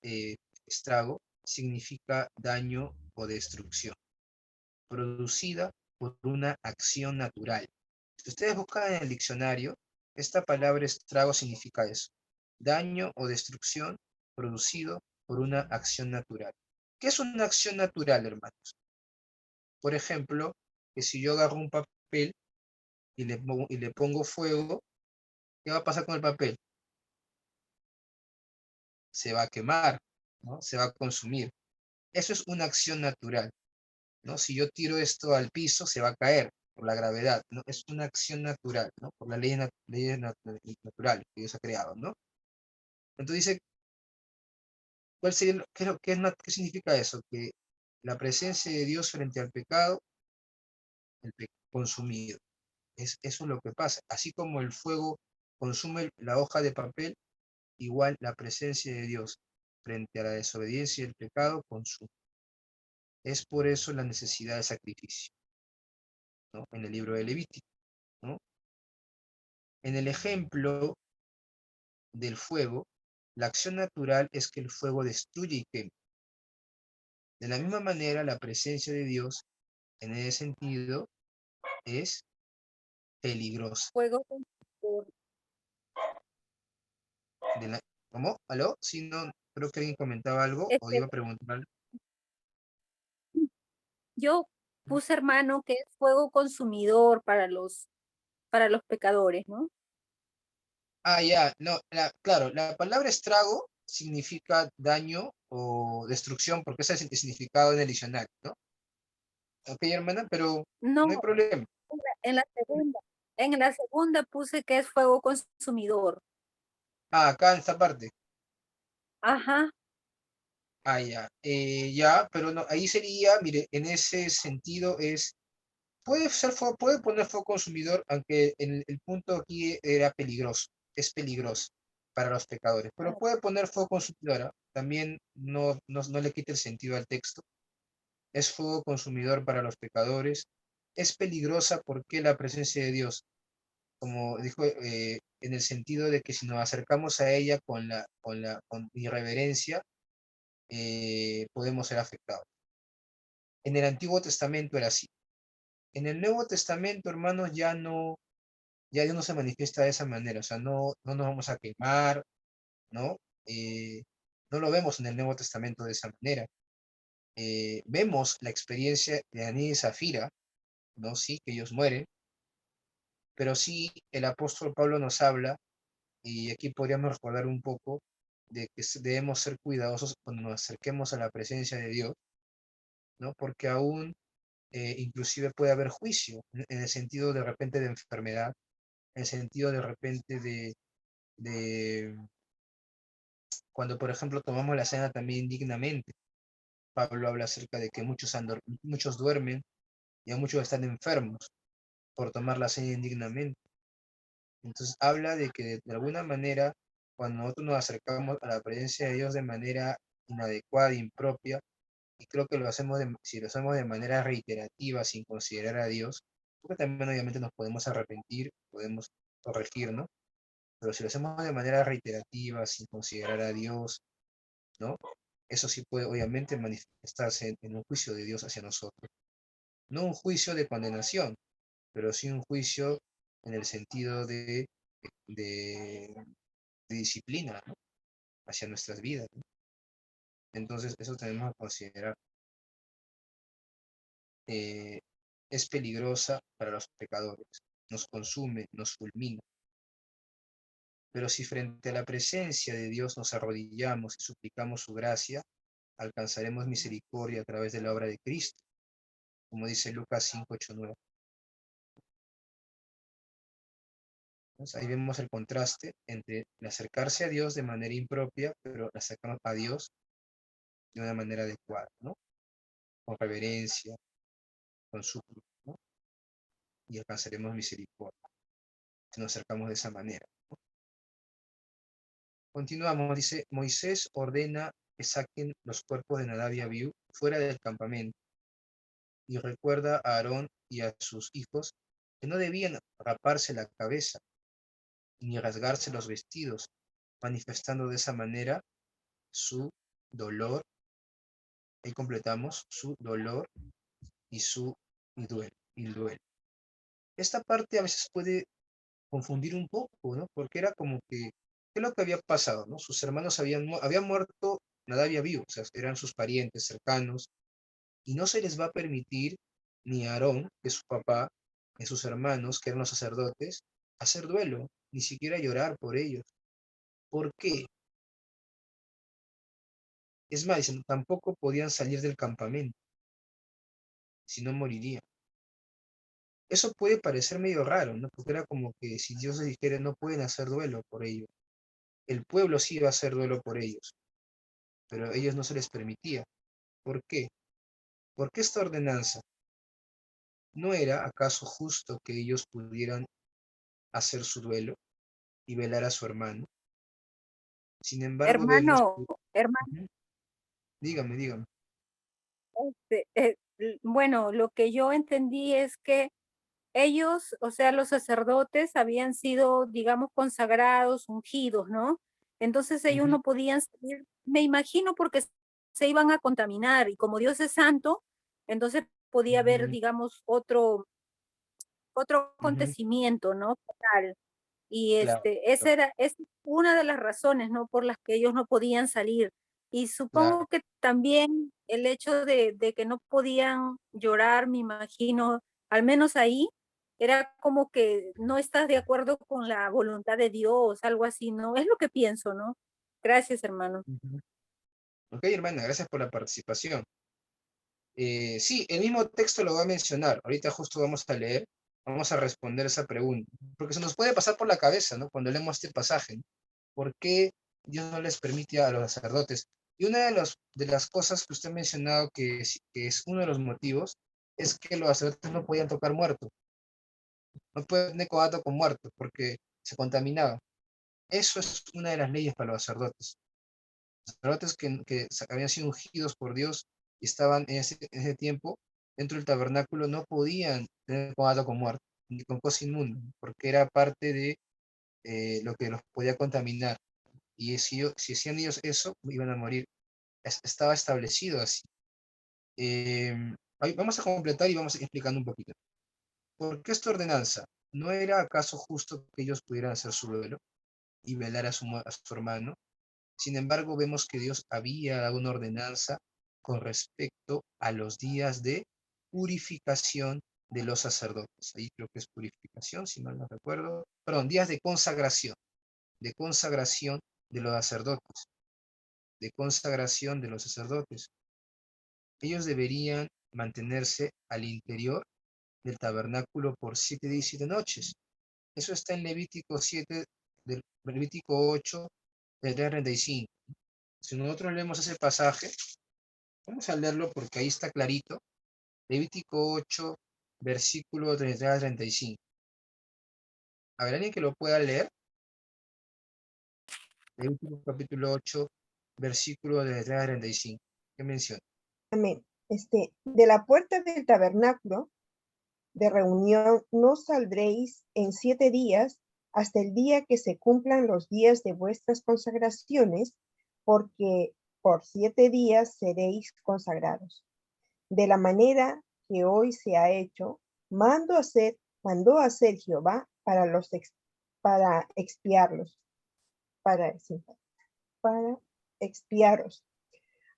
estrago significa daño o destrucción, producida por una acción natural. Si ustedes buscan en el diccionario, esta palabra estrago significa eso, daño o destrucción producido por una acción natural. ¿Qué es una acción natural, hermanos? Por ejemplo, que si yo agarro un papel y le pongo fuego, ¿qué va a pasar con el papel? Se va a quemar, ¿no? Se va a consumir. Eso es una acción natural, ¿no? Si yo tiro esto al piso, se va a caer por la gravedad, ¿no? Es una acción natural, ¿no? Por las leyes naturales que Dios ha creado, ¿no? Entonces dice, ¿cuál sería, qué significa eso? Que la presencia de Dios frente al pecado, consumido. Eso es lo que pasa. Así como el fuego consume la hoja de papel, igual la presencia de Dios frente a la desobediencia y el pecado consume. Es por eso la necesidad de sacrificio, ¿no? En el libro de Levítico, ¿no? En el ejemplo del fuego, la acción natural es que el fuego destruye y quema. De la misma manera, la presencia de Dios, en ese sentido, es peligrosa. Fuego consumidor. ¿Cómo? ¿Aló? Si no, creo que alguien comentaba algo o Este, iba a preguntar. yo puse, hermano, que es fuego consumidor para los pecadores, ¿no? Ah, ya, no, claro, la palabra estrago significa daño o destrucción, porque ese es el significado en el diccionario, ¿no? Ok, hermana, pero No, no hay problema. en la segunda. En la segunda puse que es fuego consumidor. Ah, acá en esta parte. Ajá. Ah, ya, ya, pero no, ahí sería, mire, en ese sentido puede poner fuego consumidor, aunque el punto aquí era peligroso, es peligroso para los pecadores, pero puede poner fuego consumidor, ¿ah? También no le quita el sentido al texto. Es fuego consumidor para los pecadores, es peligrosa porque la presencia de Dios, como dijo, en el sentido de que si nos acercamos a ella con irreverencia, podemos ser afectados. En el Antiguo Testamento era así. En el Nuevo Testamento, hermanos, ya Dios no se manifiesta de esa manera, o sea, no nos vamos a quemar, ¿no? No lo vemos en el Nuevo Testamento de esa manera. Vemos la experiencia de Aní y Zafira, ¿no? Sí, que ellos mueren, pero sí el apóstol Pablo nos habla, y aquí podríamos recordar un poco, de que debemos ser cuidadosos cuando nos acerquemos a la presencia de Dios, ¿no? Porque aún inclusive puede haber juicio, en el sentido de repente de enfermedad, en el sentido de repente de cuando, por ejemplo, tomamos la cena también dignamente. Pablo habla acerca de que muchos duermen y a muchos están enfermos por tomar la cena indignamente. Entonces habla de que de alguna manera, cuando nosotros nos acercamos a la presencia de Dios de manera inadecuada, impropia, y creo que si lo hacemos de manera reiterativa, sin considerar a Dios, porque también obviamente nos podemos arrepentir, podemos corregir, ¿no? Pero si lo hacemos de manera reiterativa, sin considerar a Dios, ¿no? Eso sí puede obviamente manifestarse en un juicio de Dios hacia nosotros. No un juicio de condenación, pero sí un juicio en el sentido de, de disciplina, ¿no? Hacia nuestras vidas, ¿no? Entonces, eso tenemos que considerar. Es peligrosa para los pecadores, nos consume, nos fulmina. Pero si frente a la presencia de Dios nos arrodillamos y suplicamos su gracia, alcanzaremos misericordia a través de la obra de Cristo, como dice Lucas 5, 8, 9. Entonces, ahí vemos el contraste entre el acercarse a Dios de manera impropia, pero acercarnos a Dios de una manera adecuada, ¿no? Con reverencia, con súplica, ¿no? Y alcanzaremos misericordia si nos acercamos de esa manera. Continuamos, dice, Moisés ordena que saquen los cuerpos de Nadab y Abiú fuera del campamento y recuerda a Aarón y a sus hijos que no debían raparse la cabeza ni rasgarse los vestidos, manifestando de esa manera su dolor, ahí completamos, su dolor y su duelo. Esta parte a veces puede confundir un poco, ¿no? Porque era como que, ¿qué es lo que había pasado, no? Sus hermanos habían muerto Nadab y Abiú, o sea, eran sus parientes cercanos, y no se les va a permitir ni a Aarón, que es su papá, ni a sus hermanos, que eran los sacerdotes, hacer duelo, ni siquiera llorar por ellos. ¿Por qué? Es más, dicen, tampoco podían salir del campamento, si no morirían. Eso puede parecer medio raro, ¿no? Porque era como que si Dios les dijera no pueden hacer duelo por ellos. El pueblo sí iba a hacer duelo por ellos, pero a ellos no se les permitía. ¿Por qué? ¿Por qué esta ordenanza? ¿No era acaso justo que ellos pudieran hacer su duelo y velar a su hermano? Sin embargo, vemos Hermano, que... hermano, Ujú. Dígame. bueno, lo que yo entendí es que ellos, o sea, los sacerdotes habían sido, digamos, consagrados, ungidos, ¿no? Entonces ellos Ujú, no podían salir, me imagino, porque se iban a contaminar y como Dios es santo, entonces podía haber, ujú, digamos, otro ujú. acontecimiento, ¿no? Fatal. Y Claro, esa es una de las razones, ¿no? Por las que ellos no podían salir. Y claro. supongo que también el hecho de que no podían llorar, me imagino, al menos ahí, era como que no estás de acuerdo con la voluntad de Dios, algo así, ¿no? Es lo que pienso, ¿no? Gracias, hermano. Ujú. Ok, hermana, gracias por la participación. Sí, el mismo texto lo va a mencionar. Ahorita justo vamos a leer, vamos a responder esa pregunta. Porque se nos puede pasar por la cabeza, ¿no? Cuando leemos este pasaje, ¿no? ¿Por qué Dios no les permite a los sacerdotes? Y una de las cosas que usted ha mencionado que es uno de los motivos es que los sacerdotes no podían tocar muertos, no pueden tener contacto con muertos porque se contaminaban. Eso es una de las leyes para los sacerdotes. Los sacerdotes que habían sido ungidos por Dios y estaban en ese tiempo dentro del tabernáculo no podían tener contacto con muertos ni con cosas inmundas, porque era parte de lo que los podía contaminar. Y si hacían ellos eso, iban a morir. Estaba establecido así. Ahí vamos a completar y vamos a ir explicando un poquito. ¿Por qué esta ordenanza? ¿No era acaso justo que ellos pudieran hacer su duelo y velar a su hermano? Sin embargo, vemos que Dios había dado una ordenanza con respecto a los días de purificación de los sacerdotes. Ahí creo que es purificación, si mal no recuerdo. Perdón, días de consagración de los sacerdotes, de consagración de los sacerdotes. Ellos deberían mantenerse al interior del tabernáculo por 7 días y 7 noches. Eso está en Levítico 7, del Levítico 8, del 35. Si nosotros leemos ese pasaje, vamos a leerlo porque ahí está clarito. Levítico 8, versículo 33 al 35. A ver, alguien que lo pueda leer. Levítico capítulo 8, versículo de 3 a 35. ¿Qué menciona? Amén. De la puerta del tabernáculo de reunión no saldréis en 7 días hasta el día que se cumplan los días de vuestras consagraciones, porque por 7 días seréis consagrados. De la manera que hoy se ha hecho, mandó a hacer Jehová para expiarlos, sí, para expiaros.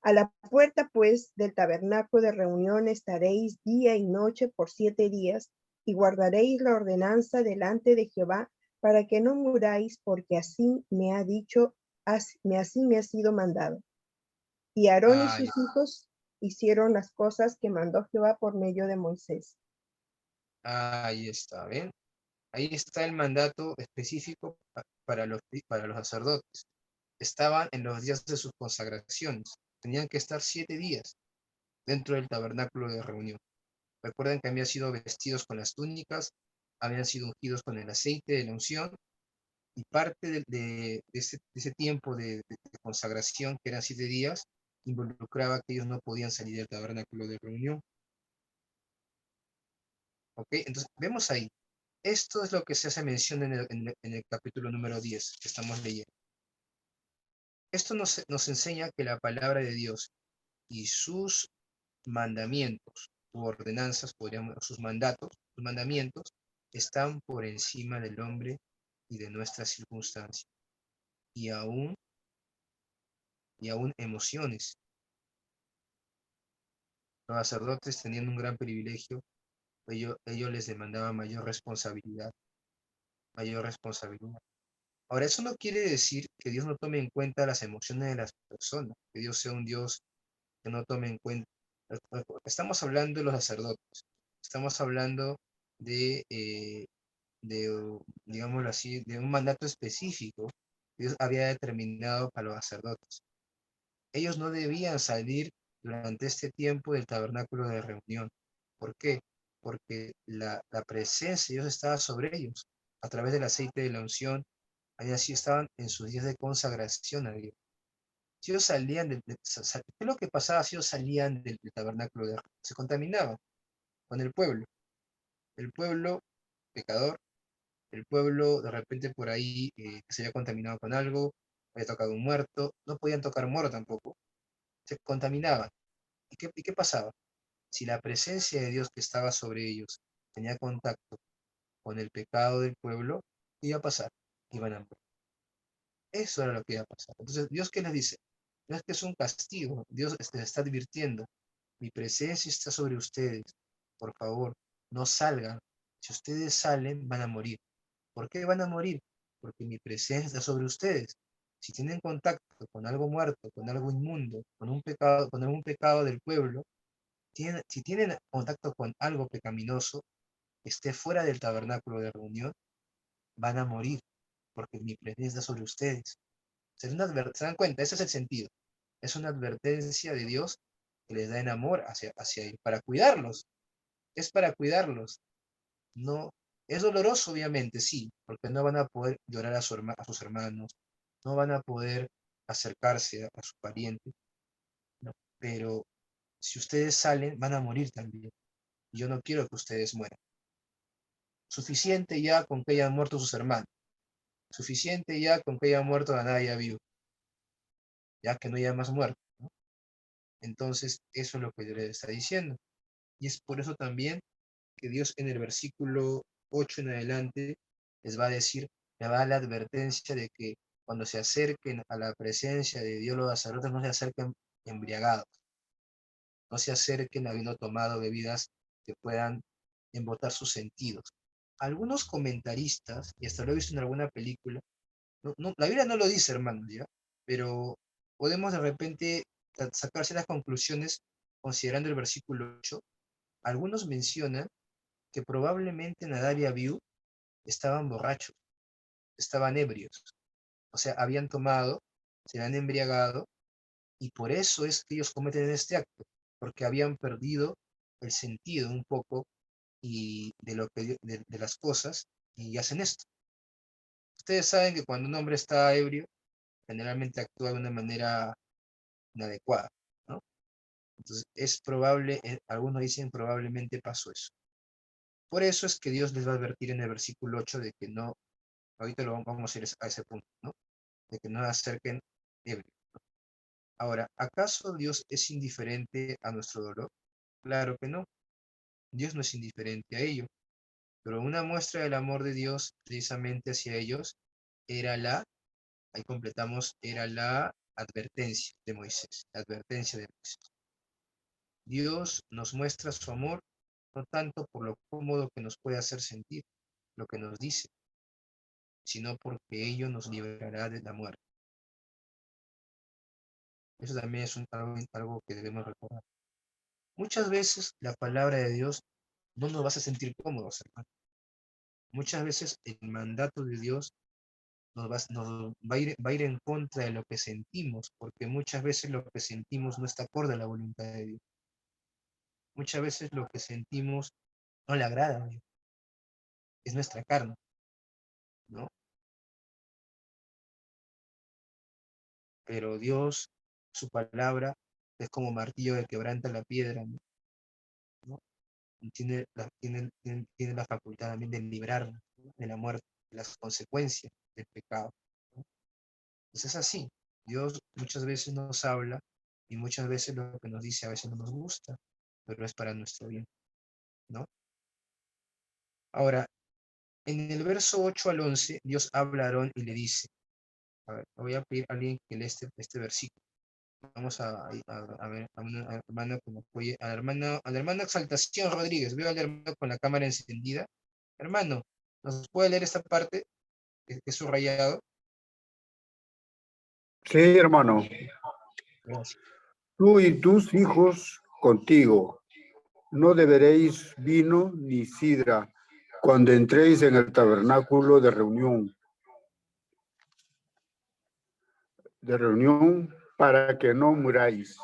A la puerta, pues, del tabernáculo de reunión estaréis día y noche por 7 días, y guardaréis la ordenanza delante de Jehová, para que no muráis, porque así me ha dicho, así me ha sido mandado. Y Aarón y sus hijos hicieron las cosas que mandó Jehová por medio de Moisés. Ahí está, ¿ven? Ahí está el mandato específico para los sacerdotes. Estaban en los días de sus consagraciones. Tenían que estar 7 días dentro del tabernáculo de reunión. Recuerden que habían sido vestidos con las túnicas, habían sido ungidos con el aceite de la unción, y parte de ese tiempo de consagración, que eran 7 días, involucraba que ellos no podían salir del tabernáculo de reunión. ¿Ok? Entonces, vemos ahí. Esto es lo que se hace mención en el capítulo número 10 que estamos leyendo. Esto nos enseña que la palabra de Dios y sus mandamientos u ordenanzas, sus mandatos, sus mandamientos, están por encima del hombre y de nuestras circunstancias. Y aún emociones. Los sacerdotes tenían un gran privilegio. Ellos les demandaban mayor responsabilidad. Mayor responsabilidad. Ahora, eso no quiere decir que Dios no tome en cuenta las emociones de las personas, que Dios sea un Dios que no tome en cuenta. Estamos hablando de los sacerdotes, estamos hablando digámoslo así, de un mandato específico que Dios había determinado para los sacerdotes. Ellos no debían salir durante este tiempo del tabernáculo de reunión. ¿Por qué? Porque la presencia de Dios estaba sobre ellos, a través del aceite de la unción. Allí así estaban en sus días de consagración a Dios. Si ellos salían ¿qué es lo que pasaba si ellos salían del tabernáculo de reunión? Se contaminaban con el pueblo. El pueblo pecador, el pueblo de repente por ahí que se había contaminado con algo, había tocado un muerto, no podían tocar moro tampoco, se contaminaban. ¿Y qué pasaba? Si la presencia de Dios que estaba sobre ellos tenía contacto con el pecado del pueblo, ¿qué iba a pasar? Iban a morir. Eso era lo que iba a pasar. Entonces, ¿Dios qué les dice? No es que es un castigo, Dios les está advirtiendo, mi presencia está sobre ustedes, por favor, no salgan. Si ustedes salen, van a morir. ¿Por qué van a morir? Porque mi presencia está sobre ustedes. Si tienen contacto con algo muerto, con algo inmundo, con algún pecado del pueblo, si tienen contacto con algo pecaminoso que esté fuera del tabernáculo de reunión, van a morir, porque mi presencia está sobre ustedes. ¿Se dan cuenta? Ese es el sentido. Es una advertencia de Dios que les da en amor hacia ellos, para cuidarlos. Es para cuidarlos. No, es doloroso, obviamente, sí, porque no van a poder llorar a sus hermanos, no van a poder acercarse a sus parientes, no. Pero si ustedes salen, van a morir también. Y yo no quiero que ustedes mueran. Suficiente ya con que hayan muerto sus hermanos. Suficiente ya con que haya muerto Anaya vivo. Ya que no haya más muertos, ¿no? Entonces, eso es lo que Dios les está diciendo. Y es por eso también que Dios en el versículo 8 en adelante les va a decir, les va a dar la advertencia de que cuando se acerquen a la presencia de Dios los sacerdotes no se acerquen embriagados, no se acerquen habiendo tomado bebidas que puedan embotar sus sentidos. Algunos comentaristas, y hasta lo he visto en alguna película, la Biblia no lo dice, hermanos, ¿ya? Pero podemos de repente sacarse las conclusiones considerando el versículo 8. Algunos mencionan que probablemente Nadab y Abiú estaban borrachos, estaban ebrios, o sea, habían tomado, se habían embriagado, y por eso es que ellos cometen este acto, porque habían perdido el sentido un poco y de las cosas, y hacen esto. Ustedes saben que cuando un hombre está ebrio, generalmente actúa de una manera inadecuada, ¿no? Entonces, es probable, algunos dicen probablemente pasó eso. Por eso es que Dios les va a advertir en el versículo 8 de que no, ahorita lo vamos a ir a ese punto, ¿no? De que no acerquen ebrio. Ahora, ¿acaso Dios es indiferente a nuestro dolor? Claro que no. Dios no es indiferente a ello. Pero una muestra del amor de Dios precisamente hacia ellos era ahí completamos, era la advertencia de Moisés, la advertencia de Moisés. Dios nos muestra su amor no tanto por lo cómodo que nos puede hacer sentir, lo que nos dice, sino porque ello nos librará de la muerte. Eso también es algo que debemos recordar. Muchas veces la palabra de Dios no nos va a hacer sentir cómodos, hermano. Muchas veces el mandato de Dios va a ir en contra de lo que sentimos, porque muchas veces lo que sentimos no está acorde a la voluntad de Dios. Muchas veces lo que sentimos no le agrada a Dios, es nuestra carne, ¿no? Pero Dios, su palabra, es como martillo que quebranta la piedra, ¿no? Y tiene la facultad también de librarnos, ¿no?, de la muerte, de las consecuencias del pecado, ¿no? Entonces es así. Dios muchas veces nos habla y muchas veces lo que nos dice a veces no nos gusta, pero es para nuestro bien, ¿no? Ahora, en el verso 8 al 11, Dios habla a Aarón y le dice, a ver, voy a pedir a alguien que lea este versículo. Vamos a ver a una hermana que me apoye, a la hermana Exaltación Rodríguez. Veo al hermano con la cámara encendida. Hermano, ¿nos puede leer esta parte que es subrayado? Sí, hermano. Gracias. Tú y tus hijos contigo. No beberéis vino ni sidra cuando entréis en el tabernáculo de reunión para que no muráis.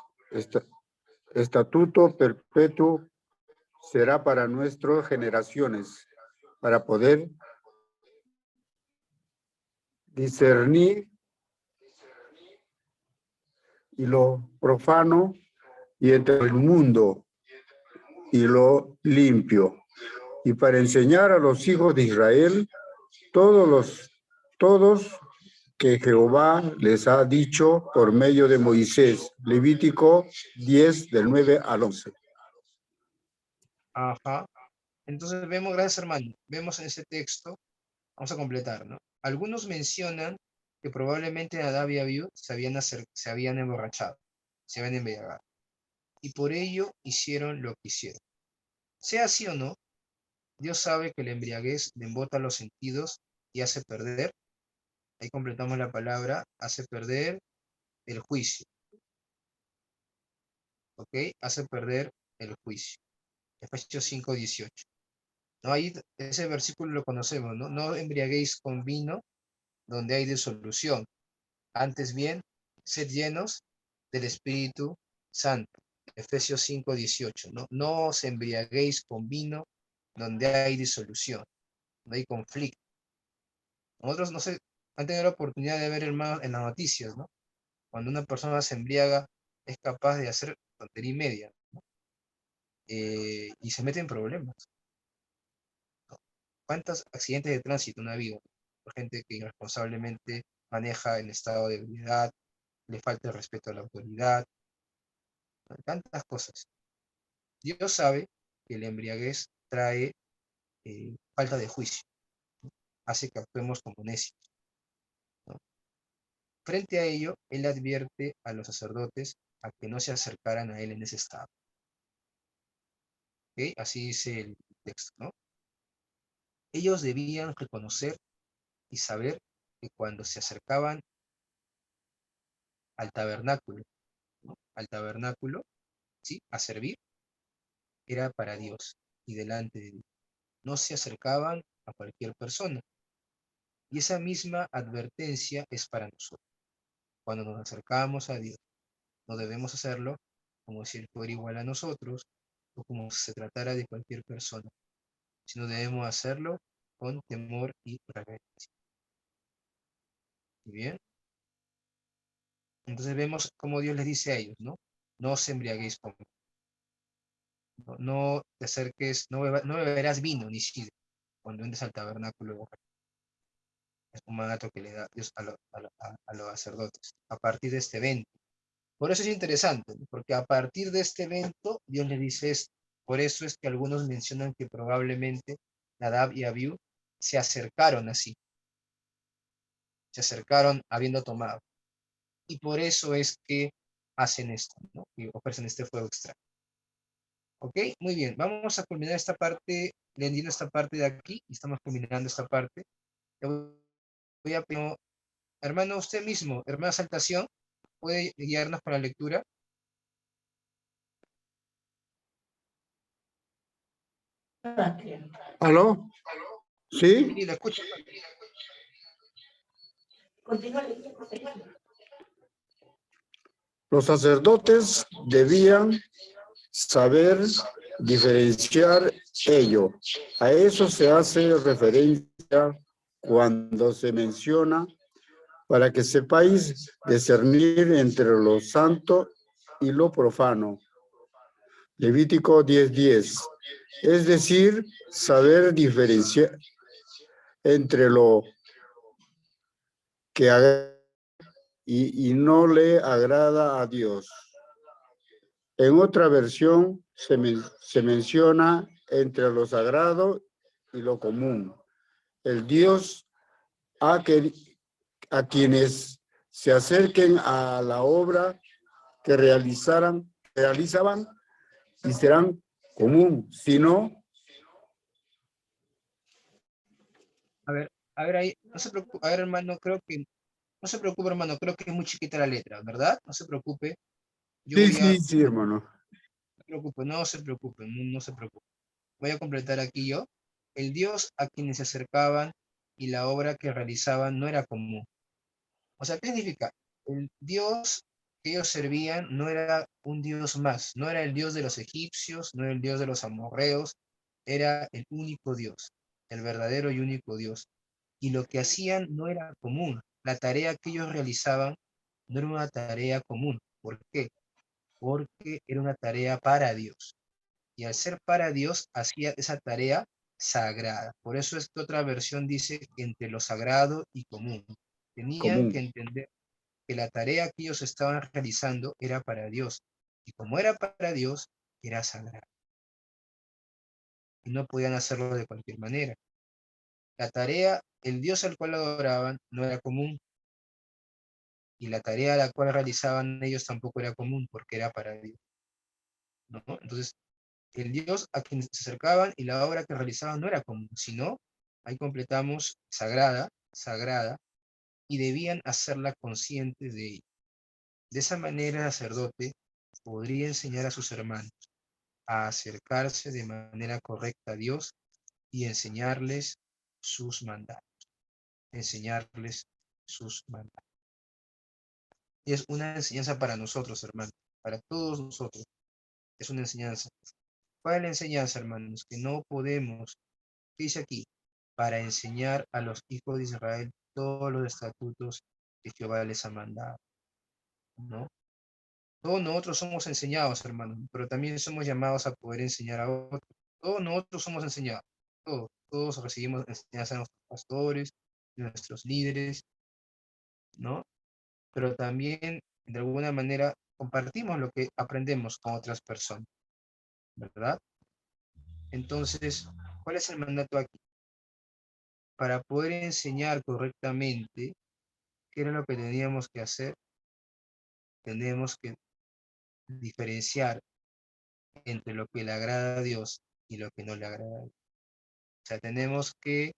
Estatuto perpetuo será para nuestras generaciones, para poder discernir y lo profano y entre el mundo y lo limpio, y para enseñar a los hijos de Israel todos que Jehová les ha dicho por medio de Moisés. Levítico 10, del 9 al 11. Ajá. Entonces vemos, gracias hermano, vemos en ese texto, vamos a completar, ¿no? Algunos mencionan que probablemente Nadab y Abiú se habían emborrachado, se habían embriagado, y por ello hicieron lo que hicieron. Sea así o no, Dios sabe que la embriaguez le embota los sentidos y hace perder, ahí completamos la palabra, hace perder el juicio, ¿ok? Hace perder el juicio. Efesios 5:18. ¿No? Ahí ese versículo lo conocemos, ¿no? No embriaguéis con vino donde hay disolución, antes bien, sed llenos del Espíritu Santo. Efesios 5:18, ¿no? No os embriaguéis con vino donde hay disolución, donde hay conflicto. Nosotros, no sé, han tenido la oportunidad de ver, hermano, en las noticias, ¿no? Cuando una persona se embriaga, es capaz de hacer tontería y media, ¿no? Y se mete en problemas, ¿no? ¿Cuántos accidentes de tránsito no ha habido? Por gente que irresponsablemente maneja en estado de ebriedad, le falta el respeto a la autoridad, ¿no? Tantas cosas. Dios sabe que la embriaguez trae falta de juicio, ¿no? Hace que actuemos como necios, ¿no? Frente a ello, él advierte a los sacerdotes a que no se acercaran a él en ese estado. ¿Ok? Así dice el texto, ¿no? Ellos debían reconocer y saber que cuando se acercaban al tabernáculo, ¿no?, al tabernáculo, ¿sí?, a servir, era para Dios y delante de Dios. No se acercaban a cualquier persona. Y esa misma advertencia es para nosotros. Cuando nos acercamos a Dios, no debemos hacerlo como si Él fuera igual a nosotros o como si se tratara de cualquier persona, sino debemos hacerlo con temor y reverencia. Muy bien. Entonces vemos cómo Dios les dice a ellos, ¿no? No os embriaguéis con vino. No te acerques, no beberás vino ni sidra cuando entres al tabernáculo. Es un mandato que le da Dios a los sacerdotes a partir de este evento. Por eso es interesante, ¿no? Porque a partir de este evento Dios le dice esto. Por eso es que algunos mencionan que probablemente Nadab y Abiú se acercaron así. Se acercaron habiendo tomado. Y por eso es que hacen esto, ¿no? Y ofrecen este fuego extraño. Ok, muy bien. Vamos a culminar esta parte, leyendo esta parte de aquí. Y estamos culminando esta parte. Le voy a pedir, hermano, usted mismo, hermana Saltación, ¿puede guiarnos para la lectura? ¿Aló? ¿Sí? Sí, la escucho. Los sacerdotes debían saber diferenciar ello. A eso se hace referencia cuando se menciona para que sepáis discernir entre lo santo y lo profano. Levítico 10:10. Es decir, saber diferenciar entre lo que agrada y no le agrada a Dios. En otra versión se menciona entre lo sagrado y lo común. El Dios a quienes se acerquen a la obra que realizaban y serán común, si no, A ver ahí, no se preocupe, a ver hermano, no se preocupe hermano, creo que es muy chiquita la letra, ¿verdad? No se preocupe, yo voy a, sí, hermano. no se preocupe, no se preocupe. Voy a completar aquí yo. El Dios a quienes se acercaban y la obra que realizaban no era común. O sea, ¿qué significa? El Dios que ellos servían no era un Dios más, no era el Dios de los egipcios, no era el Dios de los amorreos, era el único Dios, el verdadero y único Dios. Y lo que hacían no era común. La tarea que ellos realizaban no era una tarea común. ¿Por qué? Porque era una tarea para Dios. Y al ser para Dios, hacía esa tarea sagrada. Por eso esta otra versión dice entre lo sagrado y común. Tenían Común. que entender que la tarea que ellos estaban realizando era para Dios. Y como era para Dios, era sagrada. Y no podían hacerlo de cualquier manera. La tarea, el Dios al cual adoraban, no era común. Y la tarea a la cual realizaban ellos tampoco era común, porque era para Dios, ¿no? Entonces, el Dios a quien se acercaban y la obra que realizaban no era común, sino, ahí completamos, sagrada, sagrada, y debían hacerla conscientes de ella. De esa manera, el sacerdote podría enseñar a sus hermanos a acercarse de manera correcta a Dios y enseñarles sus mandatos. Enseñarles sus mandatos. Y es una enseñanza para nosotros, hermanos, para todos nosotros. Es una enseñanza. ¿Cuál es la enseñanza, hermanos? Que no podemos, ¿qué dice aquí? Para enseñar a los hijos de Israel todos los estatutos que Jehová les ha mandado, ¿no? Todos nosotros somos enseñados, hermanos, pero también somos llamados a poder enseñar a otros. Todos nosotros somos enseñados, todos recibimos enseñanza de nuestros pastores, de nuestros líderes, ¿no? Pero también, de alguna manera, compartimos lo que aprendemos con otras personas, ¿verdad? Entonces, ¿cuál es el mandato aquí? Para poder enseñar correctamente qué era lo que teníamos que hacer, tenemos que diferenciar entre lo que le agrada a Dios y lo que no le agrada a Dios. O sea, tenemos que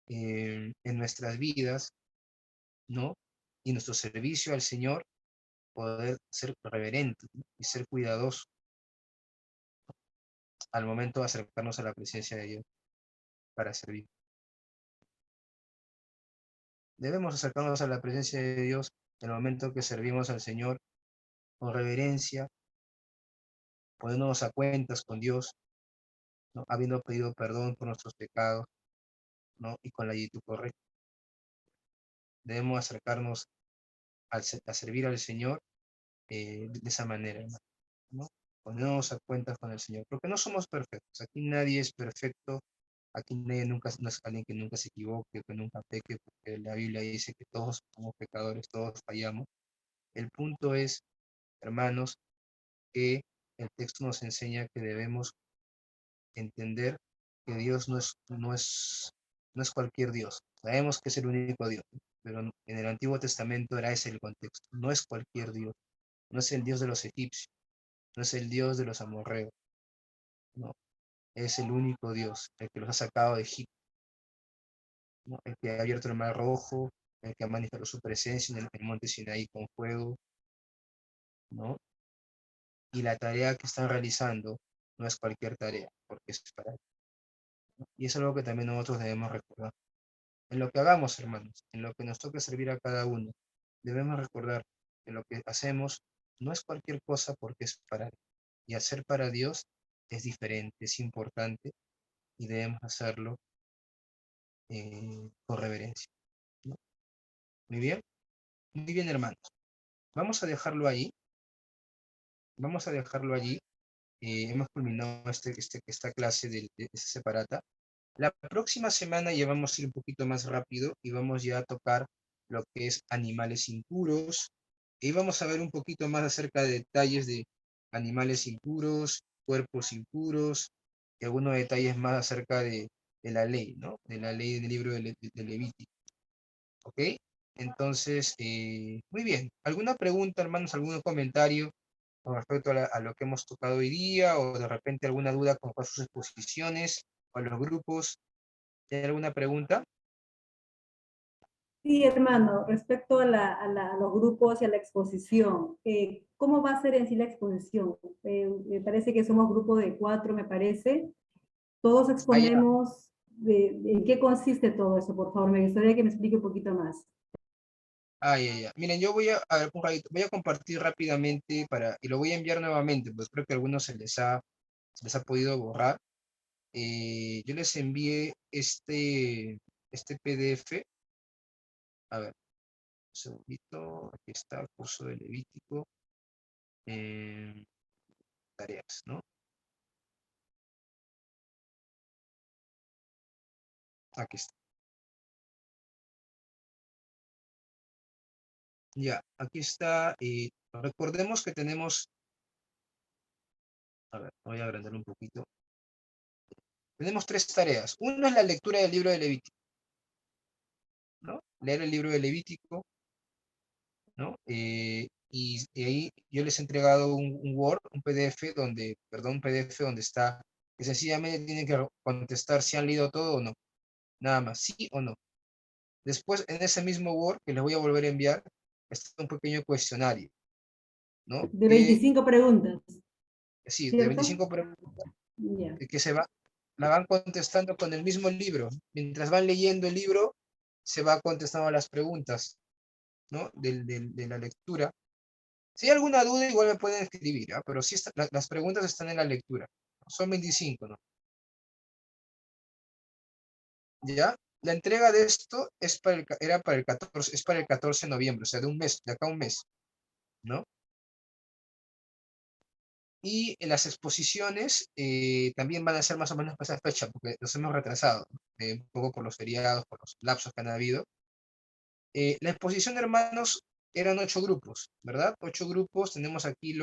en nuestras vidas, ¿no? Y nuestro servicio al Señor, poder ser reverentes, ¿no? Y ser cuidadosos al momento de acercarnos a la presencia de Dios para servir. Debemos acercarnos a la presencia de Dios en el momento que servimos al Señor con reverencia, poniéndonos a cuentas con Dios, ¿no? Habiendo pedido perdón por nuestros pecados, ¿no? Y con la actitud correcta. debemos acercarnos a servir al Señor de esa manera, hermano, ¿no? Ponernos a cuentas con el Señor, porque no somos perfectos. Aquí nadie es perfecto. Aquí nadie nunca no es alguien que nunca se equivoque, que nunca peque, porque la Biblia dice que todos somos pecadores, todos fallamos. El punto es, hermanos, que el texto nos enseña que debemos entender que Dios no es cualquier Dios. Sabemos que es el único Dios, pero en el Antiguo Testamento era ese el contexto. No es cualquier Dios. No es el Dios de los egipcios. No es el Dios de los amorreos. No. Es el único Dios, el que los ha sacado de Egipto, ¿no? El que ha abierto el mar rojo, el que ha manifestado su presencia en el monte Sinaí con fuego, ¿no? Y la tarea que están realizando no es cualquier tarea, porque es para él, ¿no? Y es algo que también nosotros debemos recordar. En lo que hagamos, hermanos, en lo que nos toque servir a cada uno, debemos recordar que lo que hacemos no es cualquier cosa porque es para él. Y hacer para Dios es diferente, es importante y debemos hacerlo con reverencia, ¿no? Muy bien, hermanos. Vamos a dejarlo ahí. Vamos a dejarlo allí. Hemos culminado esta clase de esta separata. La próxima semana ya vamos a ir un poquito más rápido y vamos ya a tocar lo que es animales impuros. Y vamos a ver un poquito más acerca de detalles de animales impuros, cuerpos impuros, y algunos detalles más acerca de la ley, ¿no? De la ley del libro de Levítico. ¿Ok? Entonces, muy bien. ¿Alguna pregunta, hermanos? ¿Algún comentario con respecto a lo que hemos tocado hoy día? ¿O de repente alguna duda con sus exposiciones o los grupos? ¿Hay alguna pregunta? Sí, hermano, respecto a, a los grupos y a la exposición, ¿cómo va a ser en sí la exposición? Me parece que somos grupo de 4, me parece. Todos Allá. exponemos en qué consiste todo eso, por favor. Me gustaría que me explique un poquito más. Ya. Miren, yo voy a ver, un ratito, voy a compartir rápidamente y lo voy a enviar nuevamente, pues creo que a algunos se les ha podido borrar. Yo les envié este PDF. A ver, un segundito. Aquí está el curso de Levítico. Tareas, ¿no? Aquí está. Ya, aquí está. Recordemos que tenemos, a ver, voy a agrandar un poquito. Tenemos 3 tareas. Una es la lectura del libro de Levítico, ¿no? Leer el libro de Levítico, ¿no? Y ahí yo les he entregado un Word, un PDF un PDF donde está, que sencillamente tienen que contestar si han leído todo o no. Nada más, sí o no. Después, en ese mismo Word, que les voy a volver a enviar, está un pequeño cuestionario, ¿no? De 25 preguntas, Sí, de ¿cierto? 25 preguntas Ya. que la van contestando con el mismo libro. Mientras van leyendo el libro, se va contestando las preguntas, ¿no? De la lectura. Si hay alguna duda, igual me pueden escribir, ¿ah? Pero sí las preguntas están en la lectura. Son 25, ¿no? ¿Ya? La entrega de esto era para el 14, es para el 14 de noviembre, o sea, de un mes, de acá a un mes, ¿no? Y en las exposiciones también van a ser más o menos para esa fecha, porque los hemos retrasado, ¿no? Un poco por los feriados, por los lapsos que han habido. La exposición, hermanos, eran 8 grupos, ¿verdad? 8 grupos, tenemos aquí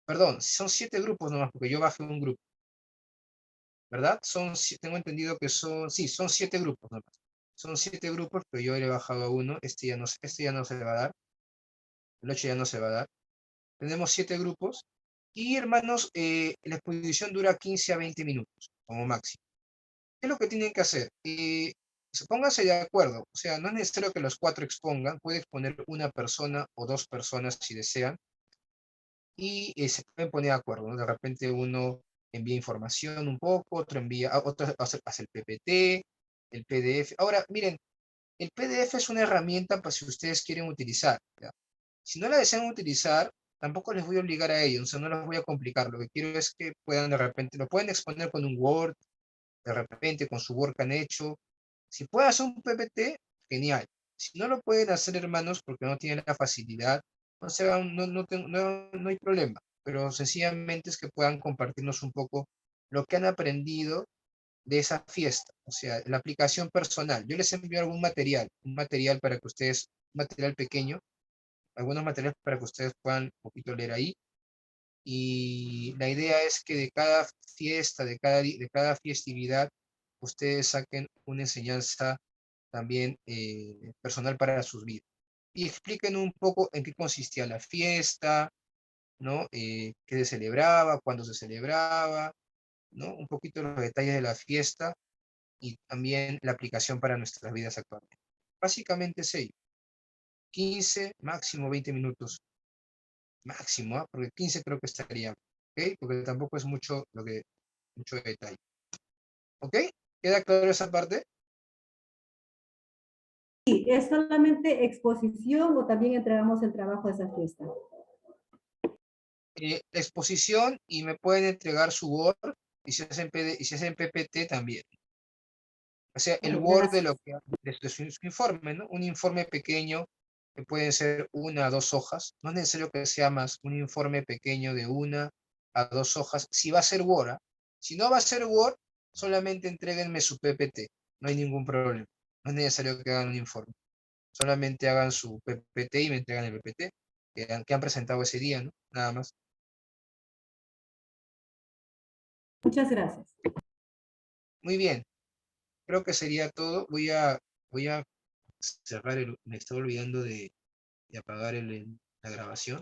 perdón, son 7 grupos nomás, porque yo bajé un grupo, ¿verdad? Tengo entendido que son 7 grupos nomás. Son 7 grupos, pero yo le he bajado a uno, este ya no se va a dar, el 8 ya no se va a dar. Tenemos 7 grupos, y hermanos, la exposición dura 15 a 20 minutos, como máximo. ¿Qué es lo que tienen que hacer? Pónganse de acuerdo, o sea, no es necesario que los 4 expongan, puede exponer una persona o 2 personas si desean, y se pueden poner de acuerdo, ¿no? De repente uno envía información un poco, otro hace el PPT, el PDF. Ahora, miren, el PDF es una herramienta para si ustedes quieren utilizar, ¿ya? Si no la desean utilizar, tampoco les voy a obligar a ellos, o sea, no les voy a complicar. Lo que quiero es que puedan de repente, lo pueden exponer con un Word, de repente con su Word que han hecho. Si pueden hacer un PPT, genial. Si no lo pueden hacer, hermanos, porque no tienen la facilidad, no, se hagan- no hay problema, pero sencillamente es que puedan compartirnos un poco lo que han aprendido de esa fiesta, o sea, la aplicación personal. Yo les envío algún material, un material para que ustedes, un material pequeño, algunos materiales para que ustedes puedan un poquito leer ahí. Y la idea es que de cada fiesta, de cada festividad, ustedes saquen una enseñanza también personal para sus vidas. Y expliquen un poco en qué consistía la fiesta, ¿no? Qué se celebraba, cuándo se celebraba, ¿no? Un poquito los detalles de la fiesta y también la aplicación para nuestras vidas actuales. Básicamente es ello. 15, máximo 20 minutos. Máximo, ¿ah? Porque 15 creo que estaría, ¿ok? Porque tampoco es mucho mucho detalle. ¿Ok? ¿Queda claro esa parte? Sí, ¿es solamente exposición o también entregamos el trabajo de esa fiesta? Exposición y me pueden entregar su Word y si es en y si es en PPT también. O sea, el Word de Gracias. lo que de su informe, ¿no? Un informe pequeño que pueden ser 1 a 2 hojas. No es necesario que sea más un informe pequeño de 1 a 2 hojas. Si va a ser Word, ¿ah? Si no va a ser Word, solamente entréguenme su PPT. No hay ningún problema. No es necesario que hagan un informe. Solamente hagan su PPT y me entregan el PPT que han presentado ese día, ¿no? Nada más. Muchas gracias. Muy bien. Creo que sería todo. Voy a cerrar me estaba olvidando de apagar la grabación.